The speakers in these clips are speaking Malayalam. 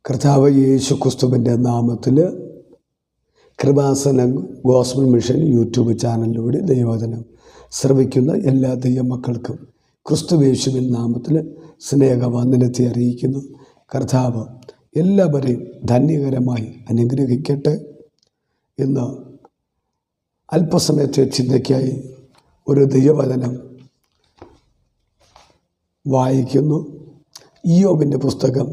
കർത്താവ് യേശു ക്രിസ്തുവിൻ്റെ നാമത്തിൽ കൃപാസനം ഗോസ്ബൽ മിഷൻ യൂട്യൂബ് ചാനലിലൂടെ ദൈവവചനം ശ്രവിക്കുന്ന എല്ലാ ദൈവമക്കൾക്കും ക്രിസ്തു യേശുവിൻ നാമത്തിൽ സ്നേഹവന്ദനത്തെ അറിയിക്കുന്നു. കർത്താവ് എല്ലാവരെയും ധന്യകരമായി അനുഗ്രഹിക്കട്ടെ. ഇന്ന് അല്പസമയത്തെ ചിന്തയ്ക്കായി ഒരു ദൈവവചനം വായിക്കുന്നു. ഇയ്യോബിൻ്റെ പുസ്തകം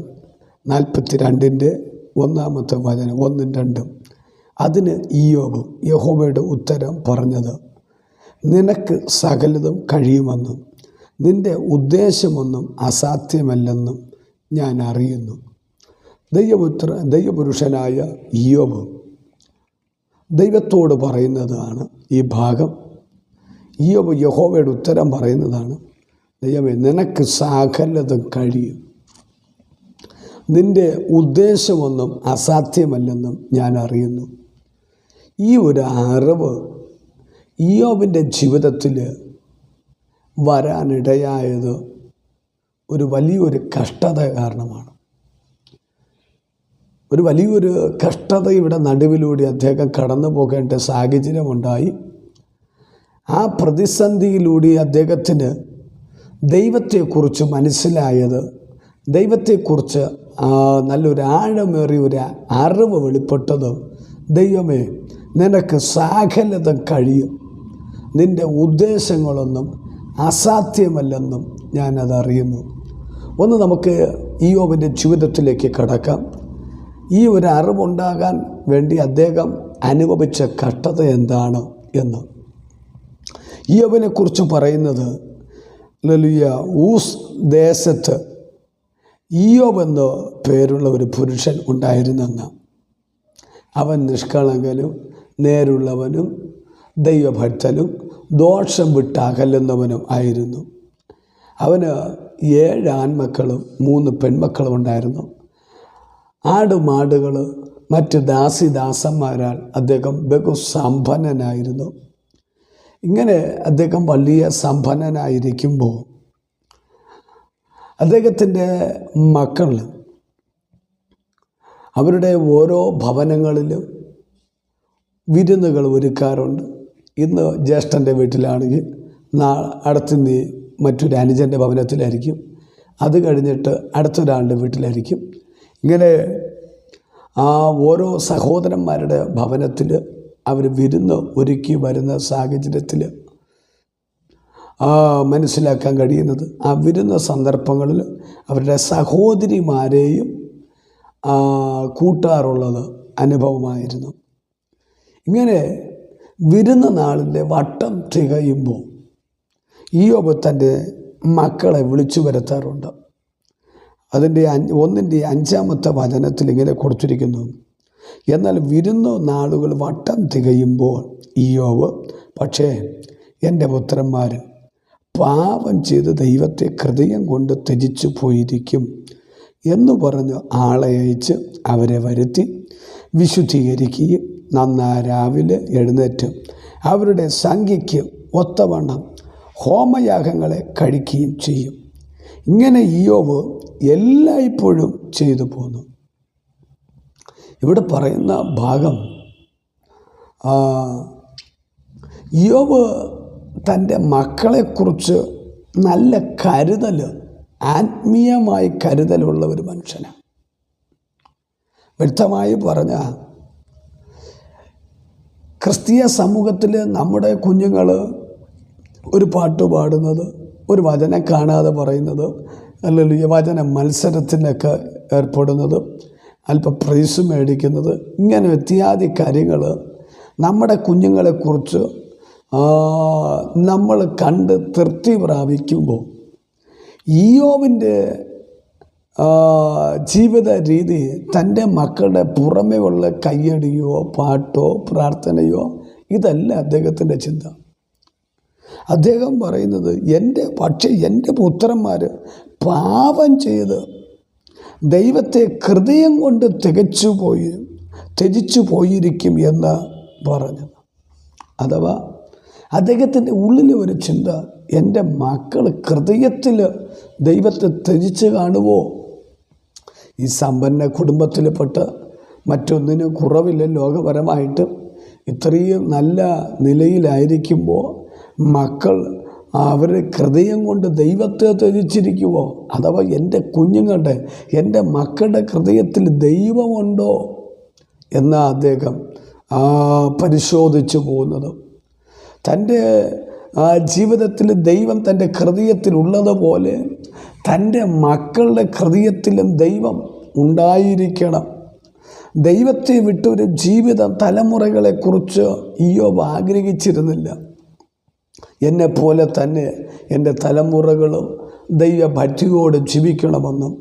42-ന്റെ 1-ാമത്തെ വചനം 1-2. അതിന് ഇയ്യോബ് യഹോവയുടെ ഉത്തരം പറഞ്ഞത്, നിനക്ക് സകലതും കഴിയുമെന്നും നിൻ്റെ അസാധ്യമല്ലെന്നും ഞാൻ അറിയുന്നു. ദൈവപുരുഷനായ ഇയ്യോബ് ദൈവത്തോട് പറയുന്നതാണ് ഈ ഭാഗം. ഇയ്യോബ് യഹോവയുടെ ഉത്തരം പറയുന്നതാണ്, ദൈവമേ, നിനക്ക് സകലതും കഴിയും, നിൻ്റെ ഉദ്ദേശമൊന്നും അസാധ്യമല്ലെന്നും ഞാൻ അറിയുന്നു. ഈ ഒരു അറിവ് ഇയ്യോബിൻ്റെ ജീവിതത്തിൽ വരാനിടയായത് ഒരു വലിയൊരു കഷ്ടത കാരണമാണ്. ഒരു വലിയൊരു കഷ്ടതയുടെ നടുവിലൂടെ അദ്ദേഹം കടന്നു പോകേണ്ട സാഹചര്യമുണ്ടായി. ആ പ്രതിസന്ധിയിലൂടെ അദ്ദേഹത്തിന് ദൈവത്തെക്കുറിച്ച് മനസ്സിലായത്, ദൈവത്തെക്കുറിച്ച് നല്ലൊരു ആഴമേറിയ ഒരു അറിവ് വെളിപ്പെട്ടത്, ദൈവമേ, നിനക്ക് സകലതും കഴിയും, നിൻ്റെ ഉദ്ദേശങ്ങളൊന്നും അസാധ്യമല്ലെന്നും ഞാനതറിയുന്നു. ഒന്ന് നമുക്ക് ഇയ്യോബിൻ്റെ ജീവിതത്തിലേക്ക് കടക്കാം. ഈ ഒരു അറിവുണ്ടാകാൻ വേണ്ടി അദ്ദേഹം അനുഭവിച്ച കഷ്ടത എന്താണ് എന്ന് ഇയ്യോബിനെക്കുറിച്ച് പറയുന്നത്, ഊസ് ദേശത്ത് ഇയ്യോബ് എന്ന പേരുള്ള ഒരു പുരുഷൻ ഉണ്ടായിരുന്നെന്ന്. അവൻ നിഷ്കളങ്കനും നേരുള്ളവനും ദൈവഭക്തനും ദോഷം വിട്ടകലുന്നവനും ആയിരുന്നു. അവന് 7 ആൺമക്കളും 3 പെൺമക്കളും ഉണ്ടായിരുന്നു. ആടുമാടുകൾ മറ്റ് ദാസിദാസന്മാരാൽ അദ്ദേഹം ബഹുസമ്പന്നനായിരുന്നു. ഇങ്ങനെ അദ്ദേഹം വലിയ സമ്പന്നനായിരിക്കുമ്പോൾ അദ്ദേഹത്തിൻ്റെ മക്കൾ അവരുടെ ഓരോ ഭവനങ്ങളിലും വിരുന്നുകൾ ഒരുക്കാറുണ്ട്. ഇന്ന് ജ്യേഷ്ഠൻ്റെ വീട്ടിലാണെങ്കിൽ അടുത്തുനിന്ന് മറ്റൊരു അനുജൻ്റെ ഭവനത്തിലായിരിക്കും, അത് കഴിഞ്ഞിട്ട് അടുത്തൊരാളുടെ വീട്ടിലായിരിക്കും. ഇങ്ങനെ ഓരോ സഹോദരന്മാരുടെ ഭവനത്തിൽ അവർ വിരുന്ന് ഒരുക്കി വരുന്ന സാഹചര്യത്തിൽ മനസ്സിലാക്കാൻ കഴിയുന്നത്, ആ വിരുന്ന സന്ദർഭങ്ങളിൽ അവരുടെ സഹോദരിമാരെയും കൂട്ടാറുള്ളത് അനുഭവമായിരുന്നു. ഇങ്ങനെ വിരുന്ന നാളിൻ്റെ വട്ടം തികയുമ്പോൾ ഇയ്യോബ് തൻ്റെ മക്കളെ വിളിച്ചു വരുത്താറുണ്ട്. അതിൻ്റെ 1-ാമത്തെ വചനത്തിൽ ഇങ്ങനെ കൊടുത്തിരിക്കുന്നു, എന്നാൽ വിരുന്ന് നാളുകൾ വട്ടം തികയുമ്പോൾ ഇയ്യോബ്, പക്ഷേ എൻ്റെ പുത്രന്മാർ പാപം ചെയ്ത് ദൈവത്തെ ഹൃദയം കൊണ്ട് ത്യജിച്ചു പോയിരിക്കും എന്ന് പറഞ്ഞ് ആളെ അയച്ച് അവരെ വരുത്തി വിശുദ്ധീകരിക്കുകയും രാവിലെ എഴുന്നേറ്റ് അവരുടെ സംഖ്യയ്ക്ക് ഒത്തവണ്ണം ഹോമയാഗങ്ങളെ കഴിക്കുകയും ചെയ്യും. ഇങ്ങനെ ഇയ്യോബ് എല്ലായ്പ്പോഴും ചെയ്തു പോന്നു. ഇവിടെ പറയുന്ന ഭാഗം, ഇയ്യോബ് തൻ്റെ മക്കളെക്കുറിച്ച് നല്ല കരുതൽ, ആത്മീയമായി കരുതലുള്ള ഒരു മനുഷ്യനാണ്. വ്യക്തമായി പറഞ്ഞാൽ ക്രിസ്തീയ സമൂഹത്തിൽ നമ്മുടെ കുഞ്ഞുങ്ങൾ ഒരു പാട്ട് പാടുന്നത്, ഒരു വചനം കാണാതെ പറയുന്നത്, അല്ലെങ്കിൽ വചന മത്സരത്തിനൊക്കെ ഏർപ്പെടുന്നത്, അല്പം പ്രൈസ് മേടിക്കുന്നത്, ഇങ്ങനെ ഇത്യാദി കാര്യങ്ങൾ നമ്മുടെ കുഞ്ഞുങ്ങളെക്കുറിച്ച് നമ്മൾ കണ്ട് തൃപ്തി പ്രാപിക്കുമ്പോൾ ഇയ്യോബിൻ്റെ ജീവിത രീതി തൻ്റെ മക്കളുടെ പുറമേ ഉള്ള കയ്യടിയോ പാട്ടോ പ്രാർത്ഥനയോ ഇതല്ല അദ്ദേഹത്തിൻ്റെ ചിന്ത. അദ്ദേഹം പറയുന്നത്, എൻ്റെ പുത്രന്മാർ പാപം ചെയ്ത് ദൈവത്തെ ഹൃദയം കൊണ്ട് ത്യജിച്ചു പോയിരിക്കും എന്ന് പറഞ്ഞത്. അഥവാ അദ്ദേഹത്തിൻ്റെ ഉള്ളിലെ ഒരു ചിന്ത, എൻ്റെ മക്കൾ ഹൃദയത്തിൽ ദൈവത്തെ ത്യജിച്ച് കാണുമോ ഈ സമ്പന്ന കുടുംബത്തിൽപ്പെട്ട് മറ്റൊന്നിനും കുറവില്ല. ലോകപരമായിട്ട് ഇത്രയും നല്ല നിലയിലായിരിക്കുമ്പോൾ മക്കൾ അവർ ഹൃദയം കൊണ്ട് ദൈവത്തെ ത്യജിച്ചിരിക്കുമോ? അഥവാ എൻ്റെ കുഞ്ഞുങ്ങളുടെ, എൻ്റെ മക്കളുടെ ഹൃദയത്തിൽ ദൈവമുണ്ടോ എന്നാ അദ്ദേഹം പരിശോധിച്ചു പോകുന്നത്. തൻ്റെ ജീവിതത്തിൽ ദൈവം തൻ്റെ ഹൃദയത്തിലുള്ളതുപോലെ തൻ്റെ മക്കളുടെ ഹൃദയത്തിലും ദൈവം ഉണ്ടായിരിക്കണം. ദൈവത്തെ വിട്ടൊരു ജീവിതം തലമുറകളെക്കുറിച്ച് ഇയ്യോബ് ആഗ്രഹിച്ചിരുന്നില്ല. എന്നെപ്പോലെ തന്നെ എൻ്റെ തലമുറകളും ദൈവഭക്തിയോട് ജീവിക്കണമെന്നും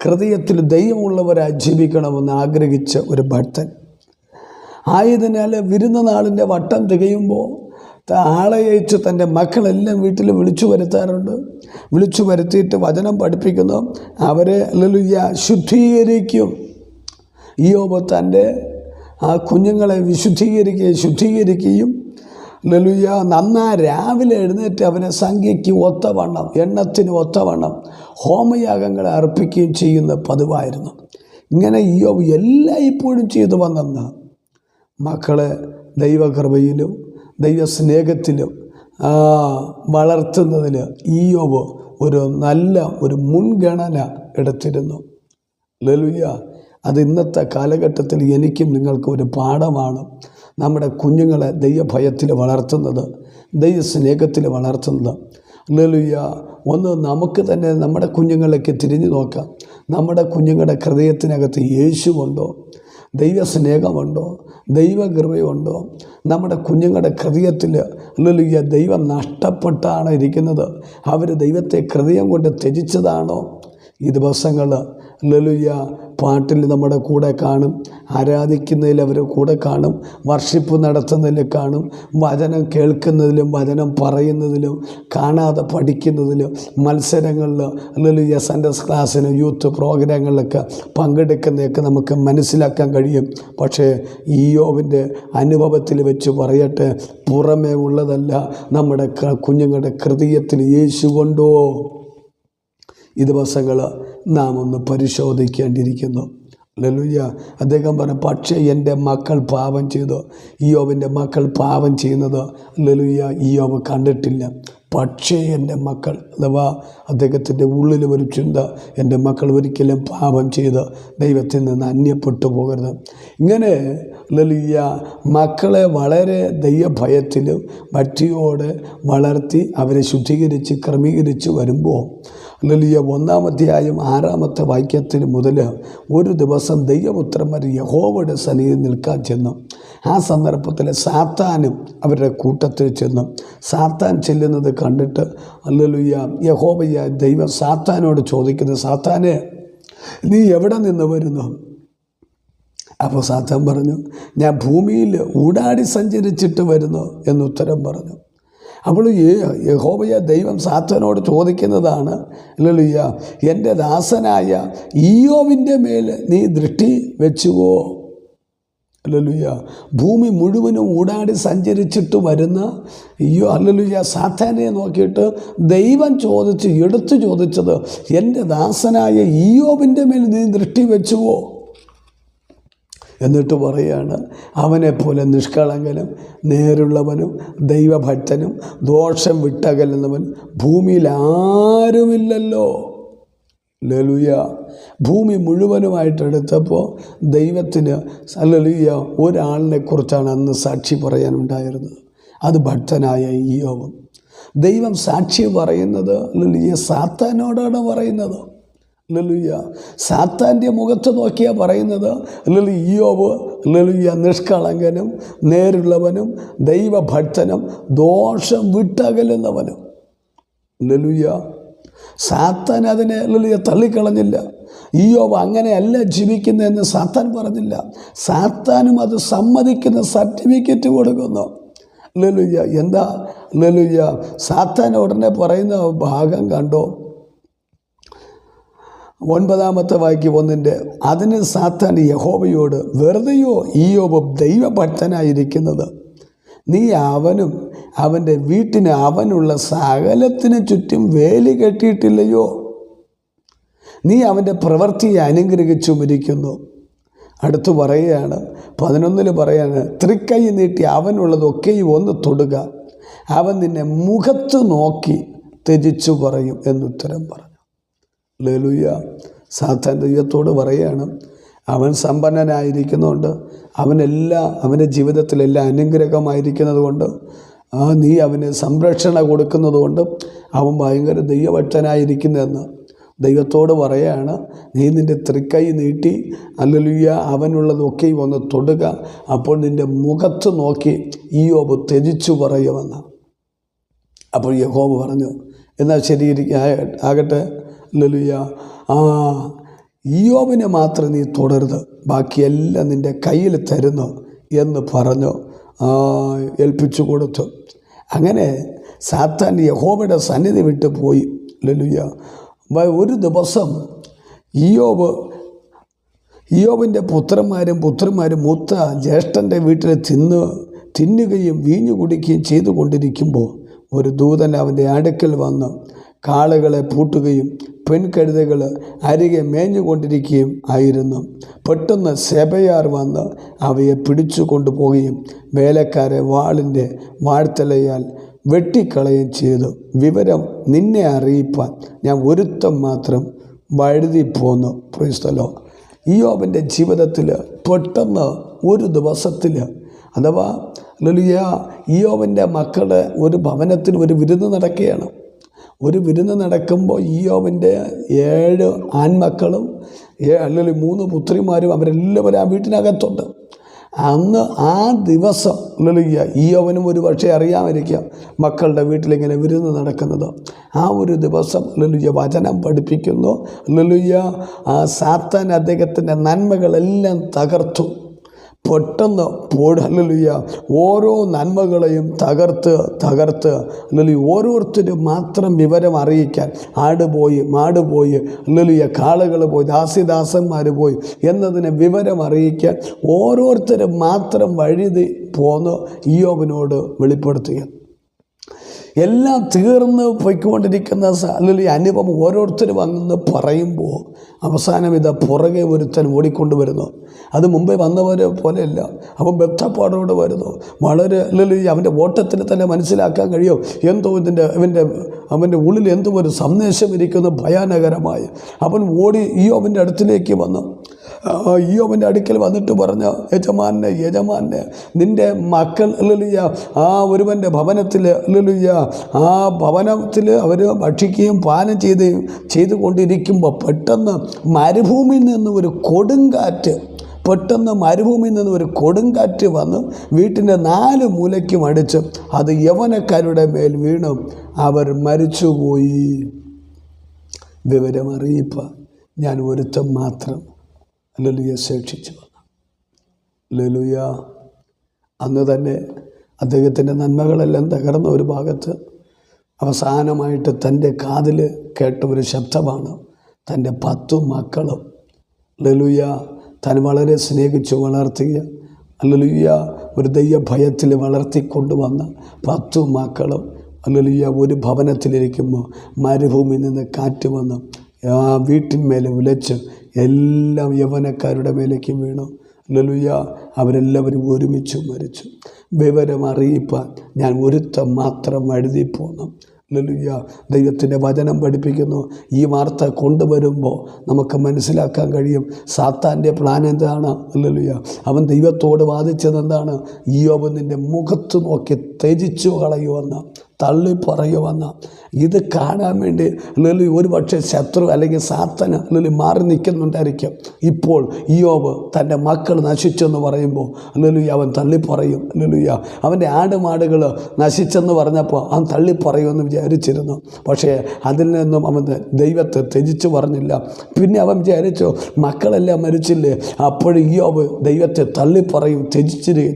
ഹൃദയത്തിൽ ദൈവമുള്ളവരായി ജീവിക്കണമെന്ന് ആഗ്രഹിച്ച ഒരു ഭക്തൻ ആയതിനാൽ വിരുന്ന നാളിൻ്റെ വട്ടം തികയുമ്പോൾ ആളെ അയച്ച് തൻ്റെ മക്കളെല്ലാം വീട്ടിൽ വിളിച്ചു വരുത്താറുണ്ട്. വിളിച്ചു വരുത്തിയിട്ട് വചനം പഠിപ്പിക്കുന്നു. അവരെ ശുദ്ധീകരിക്കും. ഇയ്യോബ് തൻ്റെ കുഞ്ഞുങ്ങളെ ശുദ്ധീകരിക്കുകയും രാവിലെ എഴുന്നേറ്റ് അവരെ സംഖ്യയ്ക്ക് ഒത്തവണ്ണം, എണ്ണത്തിന് ഒത്തവണ്ണം ഹോമയാഗങ്ങളെ അർപ്പിക്കുകയും ചെയ്യുന്ന പതിവായിരുന്നു. ഇങ്ങനെ ഇയ്യോബ് എല്ലായ്പ്പോഴും ചെയ്തു വന്നെന്ന മക്കളെ ദൈവകൃപയിലും ദൈവസ്നേഹത്തിലും വളർത്തുന്നതിൽ ഇയ്യോബ് ഒരു മുൻഗണന എടുത്തിരുന്നു. ഹല്ലേലൂയ. അത് ഇന്നത്തെ കാലഘട്ടത്തിൽ എനിക്കും നിങ്ങൾക്കും ഒരു പാഠമാണ്. നമ്മുടെ കുഞ്ഞുങ്ങളെ ദൈവഭയത്തിൽ വളർത്തുന്നത്, ദൈവസ്നേഹത്തിൽ വളർത്തുന്നത്. ഹല്ലേലൂയ. ഒന്ന് നമുക്ക് തന്നെ നമ്മുടെ കുഞ്ഞുങ്ങളിലേക്ക് തിരിഞ്ഞു നോക്കാം. നമ്മുടെ കുഞ്ഞുങ്ങളുടെ ഹൃദയത്തിനകത്ത് യേശുവുണ്ടോ? ദൈവസ്നേഹമുണ്ടോ? ദൈവകൃപയുണ്ടോ? നമ്മുടെ കുഞ്ഞുങ്ങളുടെ ഹൃദയത്തിൽ ഹല്ലേലൂയ ദൈവം നഷ്ടപ്പെട്ടാണ് ഇരിക്കുന്നത്? അവർ ദൈവത്തെ ഹൃദയം കൊണ്ട് ത്യജിച്ചതാണോ? ഈ ദിവസങ്ങൾ ഹല്ലേലൂയ പാട്ടിൽ നമ്മുടെ കൂടെ കാണും, ആരാധിക്കുന്നതിൽ അവർ കൂടെ കാണും, വർഷിപ്പ് നടത്തുന്നതിൽ കാണും, വചനം കേൾക്കുന്നതിലും വചനം പറയുന്നതിലും കാണാതെ പഠിക്കുന്നതിലും മത്സരങ്ങളിൽ ഹല്ലേലൂയ സൺഡേസ് ക്ലാസ്സിന് യൂത്ത് പ്രോഗ്രാമുകളിലൊക്കെ പങ്കെടുക്കുന്നതൊക്കെ നമുക്ക് മനസ്സിലാക്കാൻ കഴിയും. പക്ഷേ ഇയ്യോബിൻ്റെ അനുഭവത്തിൽ വെച്ച് പറയട്ടെ, പുറമേ ഉള്ളതല്ല, നമ്മുടെ കുഞ്ഞുങ്ങളുടെ ഹൃദയത്തിൽ യേശു കൊണ്ടോ? ഈ ദിവസങ്ങൾ നാം ഒന്ന് പരിശോധിക്കേണ്ടിയിരിക്കുന്നു. ഹല്ലേലൂയ. അദ്ദേഹം പറഞ്ഞു, പക്ഷേ എൻ്റെ മക്കൾ പാപം ചെയ്തു. ഇയ്യോബിൻ്റെ മക്കൾ പാപം ചെയ്യുന്നത് ഹല്ലേലൂയ ഇയ്യോബ് കണ്ടിട്ടില്ല. പക്ഷേ എൻ്റെ മക്കൾ, അഥവാ അദ്ദേഹത്തിൻ്റെ ഉള്ളിൽ ഒരു ചിന്ത, എൻ്റെ മക്കൾ ഒരിക്കലും പാപം ചെയ്ത് ദൈവത്തിൽ നിന്ന് അന്യപ്പെട്ടു പോകരുത്. ഇങ്ങനെ ഹല്ലേലൂയ മക്കളെ വളരെ ദൈവഭയത്തിലും ഭക്തിയോടെ വളർത്തി അവരെ ശുദ്ധീകരിച്ച് ക്രമീകരിച്ച് വരുമ്പോൾ ഹല്ലേലൂയ 1-ാം അധ്യായം 6-ാമത്തെ വാക്യത്തിൽ മുതൽ ഒരു ദിവസം ദൈവപുത്രന്മാർ യഹോവയുടെ സന്നിധിയിൽ നിൽക്കാൻ ചെന്നു. ആ സന്ദർഭത്തിൽ സാത്താനും അവരുടെ കൂട്ടത്തിൽ ചെന്നു. സാത്താൻ ചെല്ലുന്നത് കണ്ടിട്ട് ഹല്ലേലൂയ യഹോവയ ദൈവം സാത്താനോട് ചോദിക്കുന്നത്, സാത്താനെ നീ എവിടെ നിന്ന് വരുന്നു? അപ്പോൾ സാത്താൻ പറഞ്ഞു, ഞാൻ ഭൂമിയിൽ ഊടാടി സഞ്ചരിച്ചിട്ട് വരുന്നു എന്നുത്തരം പറഞ്ഞു. അപ്പോൾ യഹോവയ ദൈവം സാത്താനോട് ചോദിക്കുന്നതാണ്, ഹല്ലേലൂയ എൻ്റെ ദാസനായ ഇയ്യോബിൻ്റെ മേൽ നീ ദൃഷ്ടി വെച്ചുവോ? ഹല്ലേലൂയ ഭൂമി മുഴുവനും ഊടാടി സഞ്ചരിച്ചിട്ട് വരുന്ന ഹല്ലേലൂയ സാത്താനെ നോക്കിയിട്ട് ദൈവം എടുത്തു ചോദിച്ചത്, എൻ്റെ ദാസനായ ഇയ്യോബിൻ്റെ മേൽ നീ ദൃഷ്ടി വെച്ചുവോ? എന്നിട്ട് പറയുകയാണ്, അവനെപ്പോലെ നിഷ്കളങ്കനും നേരുള്ളവനും ദൈവഭക്തനും ദോഷം വിട്ടകലുന്നവൻ ഭൂമിയിൽ ആരുമില്ലല്ലോ. ഹല്ലേലൂയ. ഭൂമി മുഴുവനുമായിട്ടെടുത്തപ്പോൾ ദൈവത്തിന് ഹല്ലേലൂയ ഒരാളിനെ കുറിച്ചാണ് അന്ന് സാക്ഷി പറയാനുണ്ടായിരുന്നത്. അത് ഭക്തനായ ഇയ്യോബ്. ദൈവം സാക്ഷി പറയുന്നത് ഹല്ലേലൂയ സാത്താനോടാണ് പറയുന്നത്. ഹല്ലേലൂയ സാത്താൻ്റെ മുഖത്ത് നോക്കിയാണ് പറയുന്നത്. ഹല്ലേലൂയ ഇയ്യോബ് ഹല്ലേലൂയ നിഷ്കളങ്കനും നേരുള്ളവനും ദൈവഭക്തനും ദോഷം വിട്ടകലുന്നവനും. ഹല്ലേലൂയ സാത്താൻ അതിനെ ഹല്ലേലൂയ തള്ളിക്കളഞ്ഞില്ല. ഇയ്യോബ് അങ്ങനെയല്ല ജീവിക്കുന്നതെന്ന് സാത്താൻ പറഞ്ഞില്ല. സാത്താനും അത് സമ്മതിക്കുന്ന സർട്ടിഫിക്കറ്റ് കൊടുക്കുന്നു. ഹല്ലേലൂയ. എന്താ ഹല്ലേലൂയ സാത്താൻ ഉടനെ പറയുന്ന ഭാഗം കണ്ടോ? 9-ാമത്തെ വാക്യം 1 അതിന് സാത്താൻ യഹോവയോട്, വെറുതെയോ ഇയ്യോബ് ദൈവഭക്തനായിരിക്കുന്നത്? നീ അവനും അവൻ്റെ വീട്ടിന് അവനുള്ള സകലത്തിന് ചുറ്റും വേലി കെട്ടിയിട്ടില്ലയോ? നീ അവൻ്റെ പ്രവൃത്തിയെ അനുഗ്രഹിച്ചുമിരിക്കുന്നു. അടുത്ത് പറയുകയാണ് 11 പറയാണ്, തൃക്കൈ നീട്ടി അവനുള്ളതൊക്കെയും ഒന്ന് തൊടുക, അവൻ നിന്നെ മുഖത്ത് നോക്കി ത്യജിച്ചു പറയും എന്നുത്തരം പറഞ്ഞു. ഹല്ലേലൂയ. സാത്താൻ ദൈവത്തോട് പറയുകയാണ്, അവൻ സമ്പന്നനായിരിക്കുന്നുണ്ട്, അവൻ്റെ ജീവിതത്തിലെല്ലാം അനുഗ്രഹമായിരിക്കുന്നത് കൊണ്ട്, നീ അവന് സംരക്ഷണ കൊടുക്കുന്നത് കൊണ്ട് അവൻ ഭയങ്കര ദൈവഭക്തനായിരിക്കുന്നതെന്ന് ദൈവത്തോട് പറയാണ്. നീ നിൻ്റെ തൃക്കൈ നീട്ടി ഹല്ലേലൂയ അവനുള്ളതൊക്കെ ഒന്ന് തൊടുക, അപ്പോൾ നിൻ്റെ മുഖത്ത് നോക്കി ഇയ്യോബ് ത്യജിച്ചു പറയുമെന്ന്. അപ്പോൾ യഹോവ പറഞ്ഞു, എന്നാൽ ശരി ആകട്ടെ, ഹല്ലേലൂയ, ഇയ്യോബിനെ മാത്രം നീ തുടരുത്, ബാക്കിയെല്ലാം നിൻ്റെ കയ്യിൽ തരുന്നു എന്ന് പറഞ്ഞു ഏൽപ്പിച്ചു കൊടുത്തു. അങ്ങനെ സാത്താൻ യഹോവയുടെ സന്നിധി വിട്ട് പോയി. ഹല്ലേലൂയ. ഒരു ദിവസം ഇയ്യോബിൻ്റെ പുത്രന്മാരും മൂത്ത ജ്യേഷ്ഠൻ്റെ വീട്ടിൽ തിന്നുകയും വീഞ്ഞു കുടിക്കുകയും ചെയ്തു കൊണ്ടിരിക്കുമ്പോൾ ഒരു ദൂതൻ അവൻ്റെ അടുക്കൽ വന്ന് കാളകളെ പൂട്ടുകയും പെൺകഴുതകൾ അരികെ മേഞ്ഞുകൊണ്ടിരിക്കുകയും ആയിരുന്നു. പെട്ടെന്ന് സെബയാർ വന്ന് അവയെ പിടിച്ചു കൊണ്ടുപോവുകയും വേലക്കാരെ വാളിൻ്റെ വാഴ്ത്തലയാൽ വെട്ടിക്കളയുകയും ചെയ്തു. വിവരം നിന്നെ അറിയിപ്പാൻ ഞാൻ ഒരുത്തം മാത്രം വഴുതിപ്പോന്നു. Praise the Lord. ഇയ്യോബിൻ്റെ ജീവിതത്തിൽ പെട്ടെന്ന് ഒരു ദിവസത്തിൽ, അഥവാ ഹല്ലേലൂയ, ഇയ്യോബിൻ്റെ മക്കളുടെ ഒരു ഭവനത്തിൽ ഒരു വിരുന്ന് നടക്കുകയാണ്. ഒരു വിരുന്ന് നടക്കുമ്പോൾ ഇയ്യോബിൻ്റെ 7 ആൺമക്കളും അല്ലെങ്കിൽ 3 പുത്രിമാരും അവരെല്ലാവരും ആ വീട്ടിനകത്തുണ്ട്. അന്ന് ആ ദിവസം ഹല്ലേലൂയ, ഇയ്യോബിനും ഒരു പക്ഷേ അറിയാമായിരിക്കാം മക്കളുടെ വീട്ടിലിങ്ങനെ വിരുന്ന് നടക്കുന്നത്. ആ ഒരു ദിവസം ഹല്ലേലൂയ വചനം പഠിപ്പിക്കുന്നു. ഹല്ലേലൂയ, സാത്താൻ അദ്ദേഹത്തിൻ്റെ നന്മകളെല്ലാം തകർത്തു. പെട്ടെന്ന് ഹല്ലേലൂയ ഓരോ നന്മകളെയും തകർത്ത് ഹല്ലേലൂയ ഓരോരുത്തരും മാത്രം വിവരം അറിയിക്കാൻ, ആട് പോയി, മാട് പോയി, ഹല്ലേലൂയ കാളകൾ പോയി, ദാസിദാസന്മാർ പോയി എന്നതിനെ വിവരം അറിയിക്കാൻ ഓരോരുത്തരും മാത്രം വഴുതി പോന്ന് ഇയ്യോബിനോട് വെളിപ്പെടുത്തുക. എല്ലാം തീർന്ന് പോയിക്കൊണ്ടിരിക്കുന്ന ഹല്ലേലൂയ അനുഭവം ഓരോരുത്തരും വന്നെന്ന് പറയുമ്പോൾ അവസാനം ഇതാ പുറകെ ഒരുത്തൻ ഓടിക്കൊണ്ട് വരുന്നു. അത് മുമ്പേ വന്നവരെ പോലെയല്ല, അവൻ ബദ്ധപ്പാടോടെ വരുന്നു. വളരെ ഹല്ലേലൂയ അവൻ്റെ ഓട്ടത്തിന് തന്നെ മനസ്സിലാക്കാൻ കഴിയും എന്തോ അവൻ്റെ ഉള്ളിൽ എന്തോ ഒരു സന്ദേശം ഇരിക്കുന്നു ഭയാനകരമായി. അവൻ ഓടി ഇയ്യോബിൻ്റെ അടുത്തിലേക്ക് വന്നു. ഇയ്യോബിൻ്റെ അടുക്കൽ വന്നിട്ട് പറഞ്ഞു, യജമാനെ നിൻ്റെ മക്കൾ ഹല്ലേലൂയ ഒരുവൻ്റെ ഭവനത്തിൽ ഹല്ലേലൂയ ഭവനത്തിൽ അവർ ഭക്ഷിക്കുകയും പാനം ചെയ്തുകൊണ്ടിരിക്കുമ്പോൾ പെട്ടെന്ന് മരുഭൂമിയിൽ നിന്ന് ഒരു കൊടുങ്കാറ്റ് വന്ന് വീട്ടിൻ്റെ 4 മൂലയ്ക്കും അടിച്ച് അത് യവനക്കാരുടെ മേൽ വീണു അവർ മരിച്ചുപോയി. വിവരമറിയിപ്പാൻ ഞാൻ ഒരുത്തം മാത്രം ഹല്ലേലൂയ ശേഷിച്ചു വന്നു. ഹല്ലേലൂയ. അന്ന് തന്നെ അദ്ദേഹത്തിൻ്റെ നന്മകളെല്ലാം തകർന്ന ഒരു ഭാഗത്ത് അവസാനമായിട്ട് തൻ്റെ കാതിൽ കേട്ട ഒരു ശബ്ദമാണ് തൻ്റെ 10 മക്കളും ഹല്ലേലൂയ താൻ വളരെ സ്നേഹിച്ചു വളർത്തിയ ഹല്ലേലൂയ ഒരു ദൈവഭയത്തിൽ വളർത്തിക്കൊണ്ടുവന്ന 10 മക്കളും ഹല്ലേലൂയ ഒരു ഭവനത്തിലിരിക്കുമ്പോൾ മരുഭൂമിയിൽ നിന്ന് കാറ്റ് വന്ന് ആ വീട്ടിന്മേലെ ഉലച്ച് എല്ലാം യവനക്കാരുടെ മേലേക്ക് വീണു. ഹല്ലേലൂയ അവരെല്ലാവരും ഒരുമിച്ച് മരിച്ചു. വിവരം അറിയിപ്പാൻ ഞാൻ ഒരുത്തം മാത്രം വഴുതിപ്പോന്നു. ഹല്ലേലൂയ. ദൈവത്തിൻ്റെ വചനം പഠിപ്പിക്കുന്നു. ഈ വാർത്ത കൊണ്ടുവരുമ്പോൾ നമുക്ക് മനസ്സിലാക്കാൻ കഴിയും സാത്താൻ്റെ പ്ലാൻ എന്താണ്. ഹല്ലേലൂയ. അവൻ ദൈവത്തോട് വാദിച്ചത് എന്താണ്? ഇയ്യോബ് നിൻ്റെ മുഖത്ത് നോക്കി ത്യജിച്ചു കളയുമെന്ന്, തള്ളിപ്പറയുമെന്ന്. ഇത് കാണാൻ വേണ്ടി ഹല്ലേലൂയ ഒരു പക്ഷേ ശത്രു അല്ലെങ്കിൽ സാത്താന് ഹല്ലേലൂയ മാറി നിൽക്കുന്നുണ്ടായിരിക്കും. ഇപ്പോൾ ഇയ്യോബ് തൻ്റെ മക്കൾ നശിച്ചെന്ന് പറയുമ്പോൾ ഹല്ലേലൂയ അവൻ തള്ളിപ്പറയും. ഹല്ലേലൂയ അവൻ്റെ ആടുമാടുകൾ നശിച്ചെന്ന് പറഞ്ഞപ്പോൾ അവൻ തള്ളിപ്പറയുമെന്ന് വിചാരിച്ചിരുന്നു. പക്ഷേ അതിൽ നിന്നും അവൻ ദൈവത്തെ ത്യജിച്ചു പറഞ്ഞില്ല. പിന്നെ അവൻ വിചാരിച്ചു മക്കളെല്ലാം മരിച്ചില്ലേ, അപ്പോഴും ഇയ്യോബ് ദൈവത്തെ തള്ളിപ്പറയും,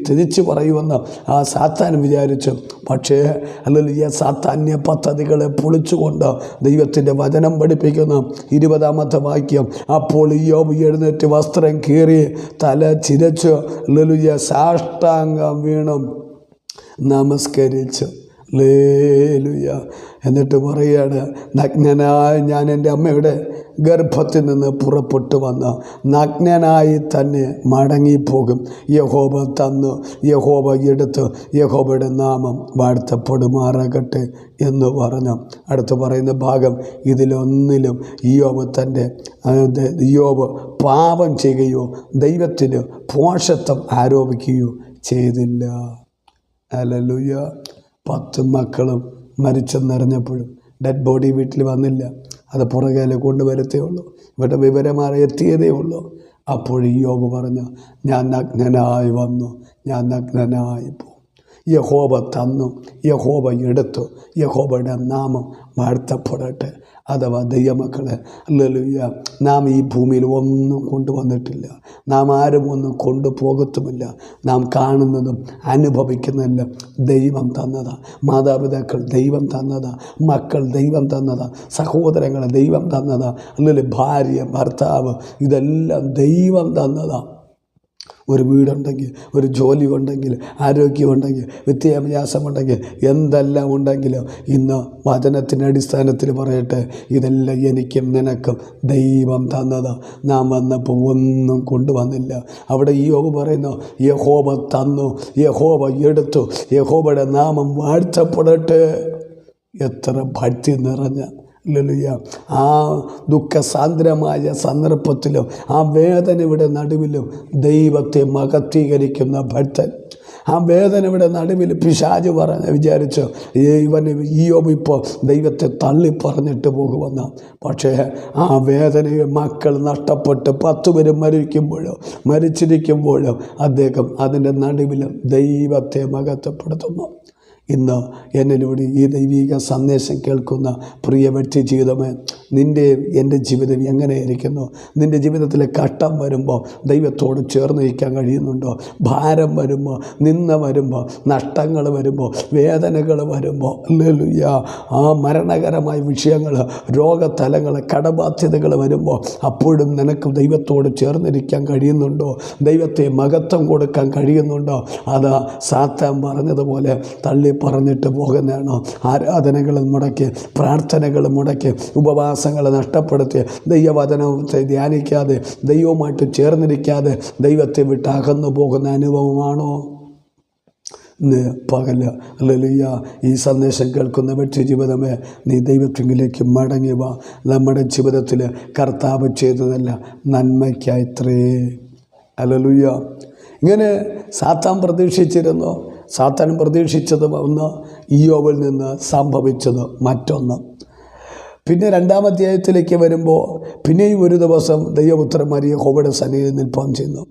ത്യജിച്ചു പറയുമെന്ന് ആ സാത്താൻ വിചാരിച്ചു. പക്ഷേ ഹല്ലേലൂയ സാത്താന്യ പദ്ധതികളെ പൊളിച്ചുകൊണ്ട് ദൈവത്തിൻ്റെ വചനം പഠിപ്പിക്കുന്ന 20-ാമത്തെ വാക്യം, അപ്പോൾ ഇയ്യോബ് എഴുന്നേറ്റ് വസ്ത്രം കീറി തല ചിരച്ചു ഹല്ലേലൂയ സാഷ്ടാംഗം വീണു നമസ്കരിച്ചു. ഹല്ലേലൂയ. എന്നിട്ട് പറയുകയാണ്, നഗ്നനായ ഞാൻ എൻ്റെ അമ്മയുടെ ഗർഭത്തിൽ നിന്ന് പുറപ്പെട്ടു വന്ന് നഗ്നനായി തന്നെ മടങ്ങിപ്പോകും. യഹോവ തന്നു, യഹോവ എടുത്ത്, യഹോവയുടെ നാമം വാഴ്ത്തപ്പെടുമാറാകട്ടെ എന്ന് പറഞ്ഞു. അടുത്ത് പറയുന്ന ഭാഗം, ഇതിലൊന്നിലും ഇയ്യോബ് പാപം ചെയ്യുകയോ ദൈവത്തിന് ഭോഷത്വം ആരോപിക്കുകയോ ചെയ്തില്ല. ഹല്ലേലൂയ. 10 മക്കളും മരിച്ചെന്നറിഞ്ഞപ്പോഴും ഡെഡ് ബോഡി വീട്ടിൽ വന്നില്ല. അത് പുറകെ കൊണ്ടുവരത്തേ ഉള്ളൂ. ഇവിടെ വിവരമാറി എത്തിയതേ ഉള്ളൂ. അപ്പോൾ ഇയ്യോബ് പറഞ്ഞു, ഞാൻ നഗ്നനായി വന്നു, ഞാൻ നഗ്നനായി പോകും. യഹോവ തന്നു, യഹോവ എടുത്തു, യഹോവയുടെ നാമം വാഴ്ത്തപ്പെടട്ടെ. അഥവാ ദൈവമക്കളെ, ഹല്ലേലൂയ, നാം ഈ ഭൂമിയിൽ ഒന്നും കൊണ്ടുവന്നിട്ടില്ല. നാം ആരും ഒന്നും കൊണ്ടുപോകത്തുമില്ല. നാം കാണുന്നതും അനുഭവിക്കുന്നതെല്ലാം ദൈവം തന്നതാണ്. മാതാപിതാക്കൾ ദൈവം തന്നതാണ്, മക്കൾ ദൈവം തന്നതാണ്, സഹോദരങ്ങളെ ദൈവം തന്നതാണ്, അല്ലെങ്കിൽ ഭാര്യ ഭർത്താവ് ഇതെല്ലാം ദൈവം തന്നതാണ്. ഒരു വീടുണ്ടെങ്കിൽ, ഒരു ജോലി ഉണ്ടെങ്കിൽ, ആരോഗ്യമുണ്ടെങ്കിൽ, വിദ്യാഭ്യാസമുണ്ടെങ്കിൽ, എന്തെല്ലാം ഉണ്ടെങ്കിലും ഇന്ന് വചനത്തിൻ്റെ അടിസ്ഥാനത്തിൽ പറയട്ടെ, ഇതെല്ലാം എനിക്കും നിനക്കും ദൈവം തന്നതാണ്. നാം വന്നപ്പോൾ ഒന്നും കൊണ്ടുവന്നില്ല. അവിടെ ഇയ്യോബ് പറയുന്നു, യഹോവ തന്നു, യഹോവ എടുത്തു, യഹോവയുടെ നാമം വാഴ്ത്തപ്പെടട്ടെ. എത്ര ഭക്തി നിറഞ്ഞ, ഹല്ലേലൂയ, ആ ദുഃഖസാന്ദ്രമായ സന്ദർഭത്തിലും ആ വേദനയുടെ നടുവിലും ദൈവത്തെ മഹത്വീകരിക്കുന്ന ഭക്തൻ. ആ വേദനയുടെ നടുവിൽ പിശാച് വിചാരിച്ചു ഇയ്യോബ് ഇപ്പോൾ ദൈവത്തെ തള്ളി പറഞ്ഞിട്ട് പോകുമെന്ന്. പക്ഷേ ആ വേദനയെ മക്കൾ നഷ്ടപ്പെട്ട് 10 പേരും മരിച്ചിരിക്കുമ്പോഴും അദ്ദേഹം അതിൻ്റെ നടുവിലും ദൈവത്തെ മഹത്വപ്പെടുത്തുന്നു. ഇന്ന് എന്നിലൂടെ ഈ ദൈവിക സന്ദേശം കേൾക്കുന്ന പ്രിയ വ്യക്തി ജീവിതമേ, എൻ്റെ ജീവിതം എങ്ങനെയായിരിക്കുന്നു? നിൻ്റെ ജീവിതത്തിലെ കഷ്ടം വരുമ്പോൾ ദൈവത്തോട് ചേർന്ന് നിൽക്കാൻ കഴിയുന്നുണ്ടോ? ഭാരം വരുമ്പോൾ, നിന്ന വരുമ്പോൾ, നഷ്ടങ്ങൾ വരുമ്പോൾ, വേദനകൾ വരുമ്പോൾ, ഹല്ലേലൂയ, ആ മരണകരമായ വിഷയങ്ങൾ, രോഗതലങ്ങൾ, കടബാധ്യതകൾ വരുമ്പോൾ അപ്പോഴും നിനക്ക് ദൈവത്തോട് ചേർന്നിരിക്കാൻ കഴിയുന്നുണ്ടോ? ദൈവത്തെ മഹത്വം കൊടുക്കാൻ കഴിയുന്നുണ്ടോ? അത് സാത്താൻ പറഞ്ഞതുപോലെ തള്ളി പറഞ്ഞിട്ട് പോകുന്നതാണോ? ആരാധനകൾ മുടക്കി, പ്രാർത്ഥനകൾ മുടക്കി, ഉപവാസങ്ങൾ നഷ്ടപ്പെടുത്തി, ദൈവവചനത്തെ ധ്യാനിക്കാതെ, ദൈവവുമായിട്ട് ചേർന്നിരിക്കാതെ ദൈവത്തെ വിട്ട് അകന്നു പോകുന്ന അനുഭവമാണോ? ഇന്ന് പകൽ, ഹല്ലേലൂയ, ഈ സന്ദേശം കേൾക്കുന്ന വ്യക്തി ജീവിതമേ, നീ ദൈവത്തിലേക്ക് മടങ്ങി വാ. നമ്മുടെ ജീവിതത്തിൽ കർത്താവ് ചെയ്തതല്ല നന്മയ്ക്കായിത്രേ. ഹല്ലേലൂയ. ഇങ്ങനെ സാത്താൻ പ്രതീക്ഷിച്ചിരുന്നു. സാത്താൻ പ്രതീക്ഷിച്ചത് ഒന്ന്, ഇയ്യോബിൽ നിന്ന് സംഭവിച്ചത് മറ്റൊന്ന്. പിന്നെ 2-ാം അധ്യായത്തിലേക്ക് വരുമ്പോൾ പിന്നെയും ഒരു ദിവസം ദൈവപുത്രന്മാർ യഹോവയുടെ സന്നിധിയിൽ നിൽപ്പാൻ ചെന്നു.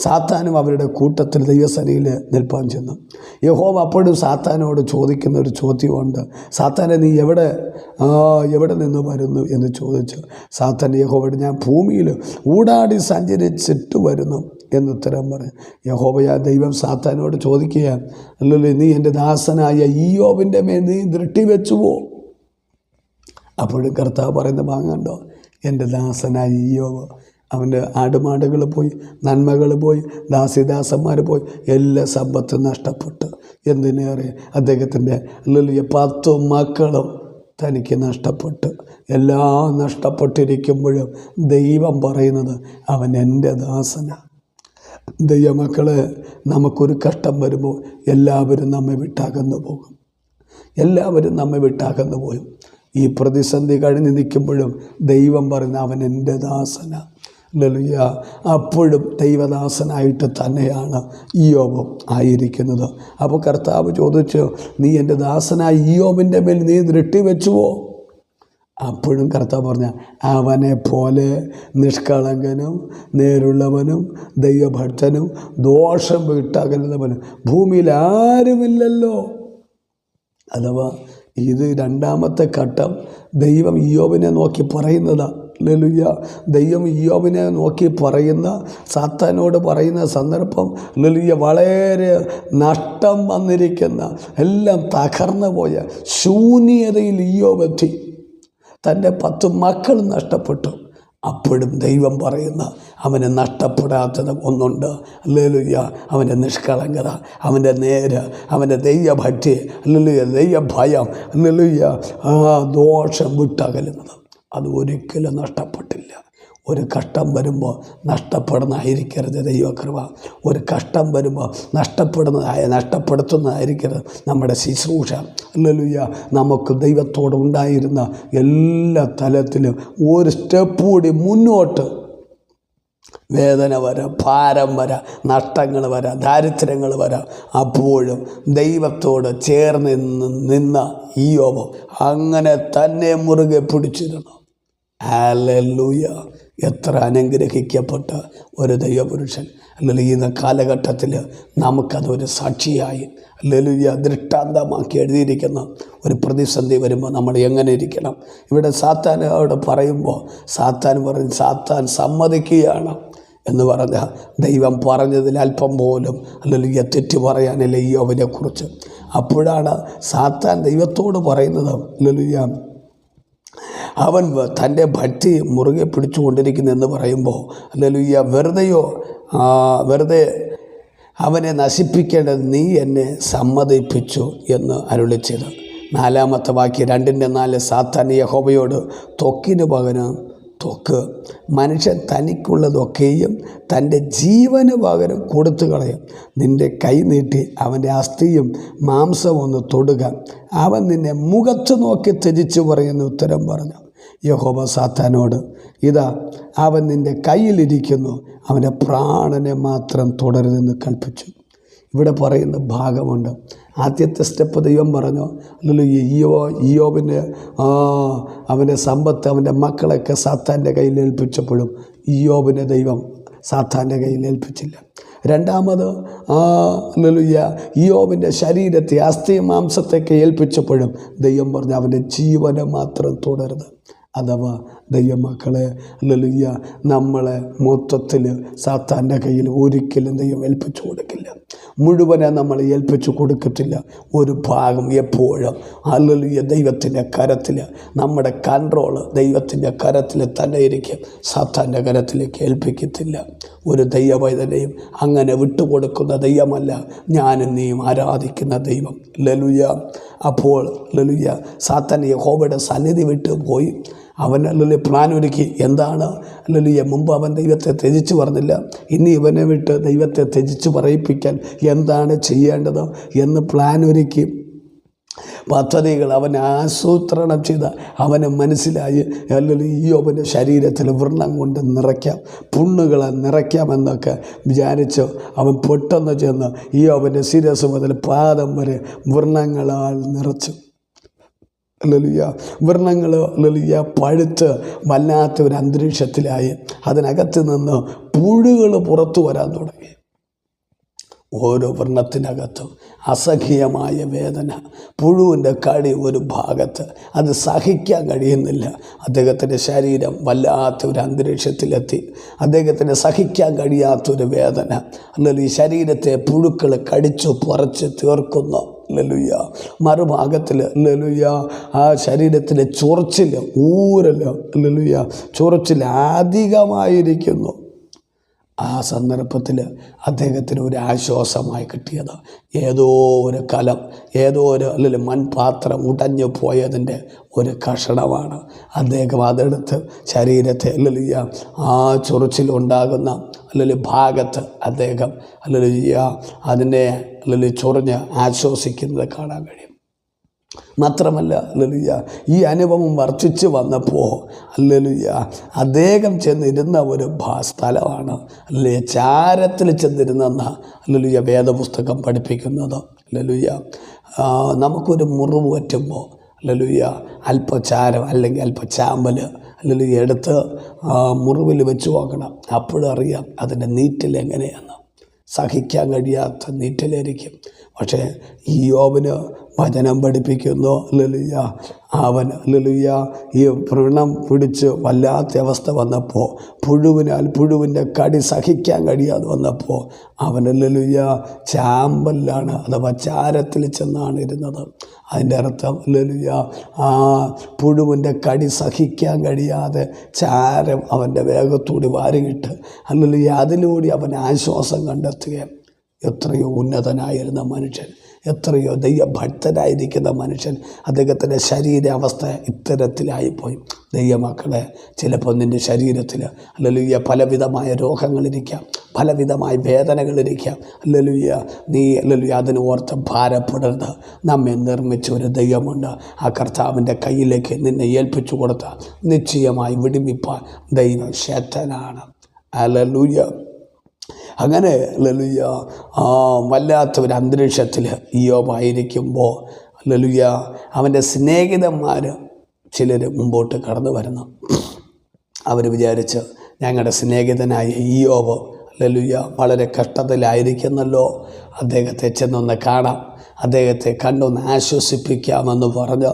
സാത്താനും അവരുടെ കൂട്ടത്തിൽ ദൈവസന്നിധിയിൽ നിൽപ്പാൻ ചെന്നു. യഹോവ അപ്പോഴും സാത്താനോട് ചോദിക്കുന്ന ഒരു ചോദ്യമുണ്ട്. സാത്താനെ, നീ എവിടെ നിന്ന് വരുന്നു എന്ന് ചോദിച്ചു. സാത്താൻ യഹോവയോട്, ഞാൻ ഭൂമിയിൽ ഊടാടി സഞ്ചരിച്ചിട്ട് വരുന്നു എന്നുത്തരം പറയും. യഹോവയാ ദൈവം സാത്താനോട് ചോദിക്കുക, അല്ലല്ലോ, നീ എൻ്റെ ദാസനായ ഇയ്യോബിൻ്റെ മേൽ നീ ദൃഷ്ടി വെച്ചുവോ? അപ്പോഴും കർത്താവ് പറയുന്ന ഭാഗമുണ്ടോ? എൻ്റെ ദാസനായ ഇയ്യോബ്, അവൻ്റെ ആടുമാടുകൾ പോയി, നന്മകൾ പോയി, ദാസിദാസന്മാർ പോയി, എല്ലാ സമ്പത്തും നഷ്ടപ്പെട്ടു. എന്തിനേറെ അദ്ദേഹത്തിൻ്റെ 10 മക്കളും തനിക്ക് നഷ്ടപ്പെട്ടു. എല്ലാം നഷ്ടപ്പെട്ടിരിക്കുമ്പോഴും ദൈവം പറയുന്നത്, അവൻ എൻ്റെ ദാസനാണ്. ദൈവമക്കളെ, നമുക്കൊരു കഷ്ടം വരുമ്പോൾ എല്ലാവരും നമ്മെ വിട്ടകന്നു പോകും. പോകും. ഈ പ്രതിസന്ധി കഴിഞ്ഞ് നിൽക്കുമ്പോഴും ദൈവം പറയുന്ന, അവൻ എൻ്റെ ദാസനാണ്. ഹല്ലേലൂയ. അപ്പോഴും ദൈവദാസനായിട്ട് തന്നെയാണ് ഇയ്യോബും ആയിരിക്കുന്നത്. അപ്പോൾ കർത്താവ് ചോദിച്ചു, നീ എൻ്റെ ദാസനായ ഇയ്യോബിൻ്റെ മേൽ നീ ദൃഷ്ടി വെച്ചുവോ? അപ്പോഴും കർത്താവ് പറഞ്ഞ, അവനെ പോലെ നിഷ്കളങ്കനും നേരുള്ളവനും ദൈവഭക്തനും ദോഷം വിട്ടകലുന്നവനും ഭൂമിയിൽ ആരുമില്ലല്ലോ. അഥവാ ഇത് 2-ാമത്തെ ഘട്ടം ദൈവം ഇയ്യോബിനെ നോക്കി പറയുന്നതാണ്. ഹല്ലേലൂയ. ദൈവം ഇയ്യോബിനെ നോക്കി പറയുന്ന, സാത്താനോട് പറയുന്ന സന്ദർഭം, ഹല്ലേലൂയ, വളരെ നഷ്ടം വന്നിരിക്കുന്ന, എല്ലാം തകർന്നു പോയ ശൂന്യതയിൽ ഇയ്യോബ് എത്തി. തൻ്റെ 10 മക്കൾ നഷ്ടപ്പെട്ടു. അപ്പോഴും ദൈവം പറയുന്ന അവന് നഷ്ടപ്പെടാത്തത് ഒന്നുണ്ട്. ഹല്ലേലൂയ. അവൻ്റെ നിഷ്കളങ്കത, അവൻ്റെ നേര്, അവൻ്റെ ദൈവഭക്തി, ഹല്ലേലൂയ, ദൈവഭയം, ഹല്ലേലൂയ, ദോഷം വിട്ടകലുന്നത് അത് ഒരിക്കലും നഷ്ടപ്പെട്ടില്ല. ഒരു കഷ്ടം വരുമ്പോൾ നഷ്ടപ്പെടുന്നതായിരിക്കരുത് ദൈവകൃപ. ഒരു കഷ്ടം വരുമ്പോൾ നഷ്ടപ്പെടുത്തുന്നതായിരിക്കരുത് നമ്മുടെ ശുശ്രൂഷ. ഹല്ലേലൂയ. നമുക്ക് ദൈവത്തോട് ഉണ്ടായിരുന്ന എല്ലാ തലത്തിലും ഒരു സ്റ്റെപ്പ് കൂടി മുന്നോട്ട് വേദന വരാം, ഭാരം വരാം, നഷ്ടങ്ങൾ വരാം, ദാരിദ്ര്യങ്ങൾ വരാം. അപ്പോഴും ദൈവത്തോട് ചേർന്ന് നിന്ന ഇയ്യോബ് അങ്ങനെ തന്നെ മുറുകെ പിടിച്ചിരുന്നു. ഹല്ലേലൂയ. എത്ര അനുഗ്രഹിക്കപ്പെട്ട ഒരു ദൈവപുരുഷൻ. അല്ലെങ്കിൽ ഈ കാലഘട്ടത്തിൽ നമുക്കതൊരു സാക്ഷിയായി, ഹല്ലേലൂയ, ദൃഷ്ടാന്തമാക്കി എഴുതിയിരിക്കുന്ന ഒരു പ്രതിസന്ധി വരുമ്പോൾ നമ്മൾ എങ്ങനെ ഇരിക്കണം? ഇവിടെ സാത്താനോട് പറയുമ്പോൾ സാത്താൻ സമ്മതിക്കുകയാണ് എന്ന് പറഞ്ഞാൽ ദൈവം പറഞ്ഞതിൽ അല്പം പോലും അല്ലെങ്കിൽ തെറ്റ് പറയാനില്ല ഇയ്യോബിനെ കുറിച്ച്. അപ്പോഴാണ് സാത്താൻ ദൈവത്തോട് പറയുന്നത്, ഹല്ലേലൂയ, അവൻ തൻ്റെ ഭക്തി മുറുകെ പിടിച്ചുകൊണ്ടിരിക്കുന്നെന്ന് പറയുമ്പോൾ, ഹല്ലേലൂയ, വെറുതെ അവനെ നശിപ്പിക്കേണ്ടത് നീ എന്നെ സമ്മതിപ്പിച്ചു എന്ന് അരുളിച്ചത്. 4-ാമത്തെ വാക്യം 2:4. സാത്താൻ യഹോവയോട് ത്വക്കിന് പകരം ത്വക്ക്, മനുഷ്യൻ തനിക്കുള്ളതൊക്കെയും തൻ്റെ ജീവന് പകരം കൊടുത്തു കളയും. നിൻ്റെ കൈ നീട്ടി അവൻ്റെ അസ്ഥിയും മാംസവും ഒന്ന് തൊടുക, അവൻ നിന്നെ മുഖത്ത് നോക്കി ത്യജിച്ചു പറയുന്ന ഉത്തരം പറഞ്ഞു. യഹോവ സാത്താനോട്, ഇതാ അവൻ നിൻ്റെ കയ്യിലിരിക്കുന്നു, അവൻ്റെ പ്രാണനെ മാത്രം തുടരുതെന്ന് കൽപ്പിച്ചു. ഇവിടെ പറയുന്ന ഭാഗമുണ്ട്. ആദ്യത്തെ സ്റ്റെപ്പ് ദൈവം പറഞ്ഞു, ഇയ്യോബിന് അവൻ്റെ സമ്പത്ത്, അവൻ്റെ മക്കളൊക്കെ സാത്താൻ്റെ കയ്യിൽ ഏൽപ്പിച്ചപ്പോഴും ഇയ്യോബിനെ ദൈവം സാത്താൻ്റെ കയ്യിൽ ഏൽപ്പിച്ചില്ല. രണ്ടാമത് ഇയ്യോബിൻ്റെ ശരീരത്തെ, അസ്ഥി മാംസത്തെയൊക്കെ ഏൽപ്പിച്ചപ്പോഴും ദൈവം പറഞ്ഞു അവൻ്റെ ജീവനെ മാത്രം തുടരുത്. അഥവാ ദൈവമക്കളെ, ഹല്ലേലൂയ, നമ്മളെ മൊത്തത്തിൽ സാത്താൻ്റെ കയ്യിൽ ഒരിക്കലും ദൈവം ഏൽപ്പിച്ചു കൊടുക്കില്ല. മുഴുവനെ നമ്മൾ ഏൽപ്പിച്ചു കൊടുക്കത്തില്ല. ഒരു ഭാഗം എപ്പോഴും, ഹല്ലേലൂയ, ദൈവത്തിൻ്റെ കരത്തിൽ, നമ്മുടെ കൺട്രോള് ദൈവത്തിൻ്റെ കരത്തിൽ തന്നെ ഇരിക്കും. സാത്താൻ്റെ കരത്തിലേക്ക് ഏൽപ്പിക്കത്തില്ല. ഒരു ദൈവവൈതനെയും അങ്ങനെ വിട്ടുകൊടുക്കുന്ന ദൈവമല്ല ഞാനും നീയും ആരാധിക്കുന്ന ദൈവം. ഹല്ലേലൂയ. അപ്പോൾ ഹല്ലേലൂയ, സാത്താൻ യഹോവയുടെ സന്നിധി വിട്ട് പോയി. അവൻ അല്ലെങ്കിൽ പ്ലാൻ ഒരുക്കി. എന്താണ്? അല്ലെങ്കിൽ മുമ്പ് അവൻ ദൈവത്തെ ത്യജിച്ച് പറഞ്ഞില്ല. ഇനി ഇവനെ വിട്ട് ദൈവത്തെ ത്യജിച്ച് പറയിപ്പിക്കാൻ എന്താണ് ചെയ്യേണ്ടത് എന്ന് പ്ലാൻ ഒരുക്കി. പദ്ധതികൾ അവൻ ആസൂത്രണം ചെയ്ത അവന് മനസ്സിലായി. അല്ലെങ്കിൽ ഇയ്യോബിൻ്റെ ശരീരത്തിൽ വ്രണം കൊണ്ട് നിറയ്ക്കാം, പുണ്ണുകളെ നിറയ്ക്കാമെന്നൊക്കെ വിചാരിച്ച് അവൻ പെട്ടെന്ന് ചെന്ന് ഇയ്യോബിൻ്റെ ശിരസ് മുതൽ പാദം വരെ വ്രണങ്ങളാൽ നിറച്ചു. ഹല്ലേലൂയ. വ്രണങ്ങൾ ഹല്ലേലൂയ പഴുത്ത് വല്ലാത്തൊരു അന്തരീക്ഷത്തിലായി. അതിനകത്ത് നിന്ന് പുഴുകൾ പുറത്തു വരാൻ തുടങ്ങി. ഓരോ വ്രണത്തിനകത്തും അസഹ്യമായ വേദന, പുഴുവിൻ്റെ കടി ഒരു ഭാഗത്ത്, അത് സഹിക്കാൻ കഴിയുന്നില്ല. അദ്ദേഹത്തിൻ്റെ ശരീരം വല്ലാത്തൊരു അന്തരീക്ഷത്തിലെത്തി. അദ്ദേഹത്തിന് സഹിക്കാൻ കഴിയാത്തൊരു വേദന, അല്ലെങ്കിൽ ഈ ശരീരത്തെ പുഴുക്കൾ കടിച്ചു പറിച്ച് തീർക്കുന്നു. ഹല്ലേലൂയ. മറുഭാഗത്തിൽ ഹല്ലേലൂയ ആ ശരീരത്തിലെ ചൊറിച്ചിൽ, ഊരൽ, ഹല്ലേലൂയ, ചൊറിച്ചിൽ അധികമായിരിക്കുന്നു. ആ സന്ദർഭത്തിൽ അദ്ദേഹത്തിന് ഒരു ആശ്വാസമായി കിട്ടിയത് ഏതോ ഒരു കലം, ഏതോ ഒരു അല്ലെങ്കിൽ മൺപാത്രം ഉടഞ്ഞു പോയതിൻ്റെ ഒരു കഷണമാണ്. അദ്ദേഹം അതെടുത്ത് ശരീരത്തെ അല്ലെങ്കിൽ ആ ചൊറിച്ചിലുണ്ടാകുന്ന അല്ലെങ്കിൽ ഭാഗത്ത് അദ്ദേഹം അല്ലെങ്കിൽ അതിനെ അല്ലെങ്കിൽ ചൊറിഞ്ഞ് ആശ്വസിക്കുന്നത് കാണാൻ കഴിയും. മാത്രമല്ല ഹല്ലേലൂയ, ഈ അനുഭവം വർദ്ധിച്ചു വന്നപ്പോൾ ഹല്ലേലൂയ അദ്ദേഹം ചെന്നിരുന്ന ഒരു സ്ഥലമാണ് ഹല്ലേലൂയ ചാരത്തിൽ ചെന്നിരുന്നെന്ന ഹല്ലേലൂയ വേദപുസ്തകം പഠിപ്പിക്കുന്നത്. ഹല്ലേലൂയ, നമുക്കൊരു മുറിവ് പറ്റുമ്പോൾ ഹല്ലേലൂയ അല്പചാരം അല്ലെങ്കിൽ അല്പചാമ്പൽ ഹല്ലേലൂയ എടുത്ത് മുറിവിൽ വെച്ച് നോക്കണം. അപ്പോഴറിയാം അതിൻ്റെ നീറ്റൽ എങ്ങനെയാണ്. സഹിക്കാൻ കഴിയാത്ത നീറ്റലായിരിക്കും. പക്ഷേ ഈ യോബിന് വചനം പഠിപ്പിക്കുന്നു. ഹല്ലേലൂയ. അവൻ ഹല്ലേലൂയ ഈ വ്രണം പിടിച്ച് വല്ലാത്ത അവസ്ഥ വന്നപ്പോൾ, പുഴുവിൻ്റെ കടി സഹിക്കാൻ കഴിയാതെ വന്നപ്പോൾ അവൻ ഹല്ലേലൂയ ചാമ്പലിലാണ്, അഥവാ ചാരത്തിൽ ചെന്നാണ് ഇരുന്നത്. അതിൻ്റെ അർത്ഥം ഹല്ലേലൂയ ആ പുഴുവിൻ്റെ കടി സഹിക്കാൻ കഴിയാതെ ചാരം അവൻ്റെ വേഗത്തോടി വാരിയിട്ട് ഹല്ലേലൂയ അതിലൂടെ അവൻ ആശ്വാസം കണ്ടെത്തുകയും, എത്രയോ ഉന്നതനായിരുന്ന മനുഷ്യൻ, എത്രയോ ദൈവഭക്തനായിരിക്കുന്ന മനുഷ്യൻ, അദ്ദേഹത്തിൻ്റെ ശരീരാവസ്ഥ ഇത്തരത്തിലായിപ്പോയി. ദൈവമക്കളെ, ചിലപ്പോൾ നിൻ്റെ ശരീരത്തിൽ ഹല്ലേലൂയ പലവിധമായ രോഗങ്ങളിരിക്കാം, പലവിധമായ വേദനകളിരിക്കാം. ഹല്ലേലൂയ നീ ഹല്ലേലൂയ അതിന് ഓർത്ത് ഭാരപ്പെടരുത്. നമ്മെ നിർമ്മിച്ച ഒരു ദൈവമുണ്ട്. ആ കർത്താവിൻ്റെ കയ്യിലേക്ക് നിന്നെ ഏൽപ്പിച്ചു കൊടുത്ത നിശ്ചയമായി വിടുവിപ്പാൻ ദൈവം ശക്തനാണ്. ഹല്ലേലൂയ. അങ്ങനെ ഹല്ലേലൂയ വല്ലാത്തൊരു അന്തരീക്ഷത്തിൽ യോബായിരിക്കുമ്പോൾ ഹല്ലേലൂയ അവൻ്റെ സ്നേഹിതന്മാർ ചിലർ മുമ്പോട്ട് കടന്നു വരുന്നു. അവർ വിചാരിച്ച്, ഞങ്ങളുടെ സ്നേഹിതനായ യോബ് ഹല്ലേലൂയ വളരെ കഷ്ടത്തിലായിരിക്കുന്നല്ലോ, അദ്ദേഹത്തെ ചെന്നൊന്ന് കാണാം, അദ്ദേഹത്തെ കണ്ടൊന്ന് ആശ്വസിപ്പിക്കാമെന്ന് പറഞ്ഞ്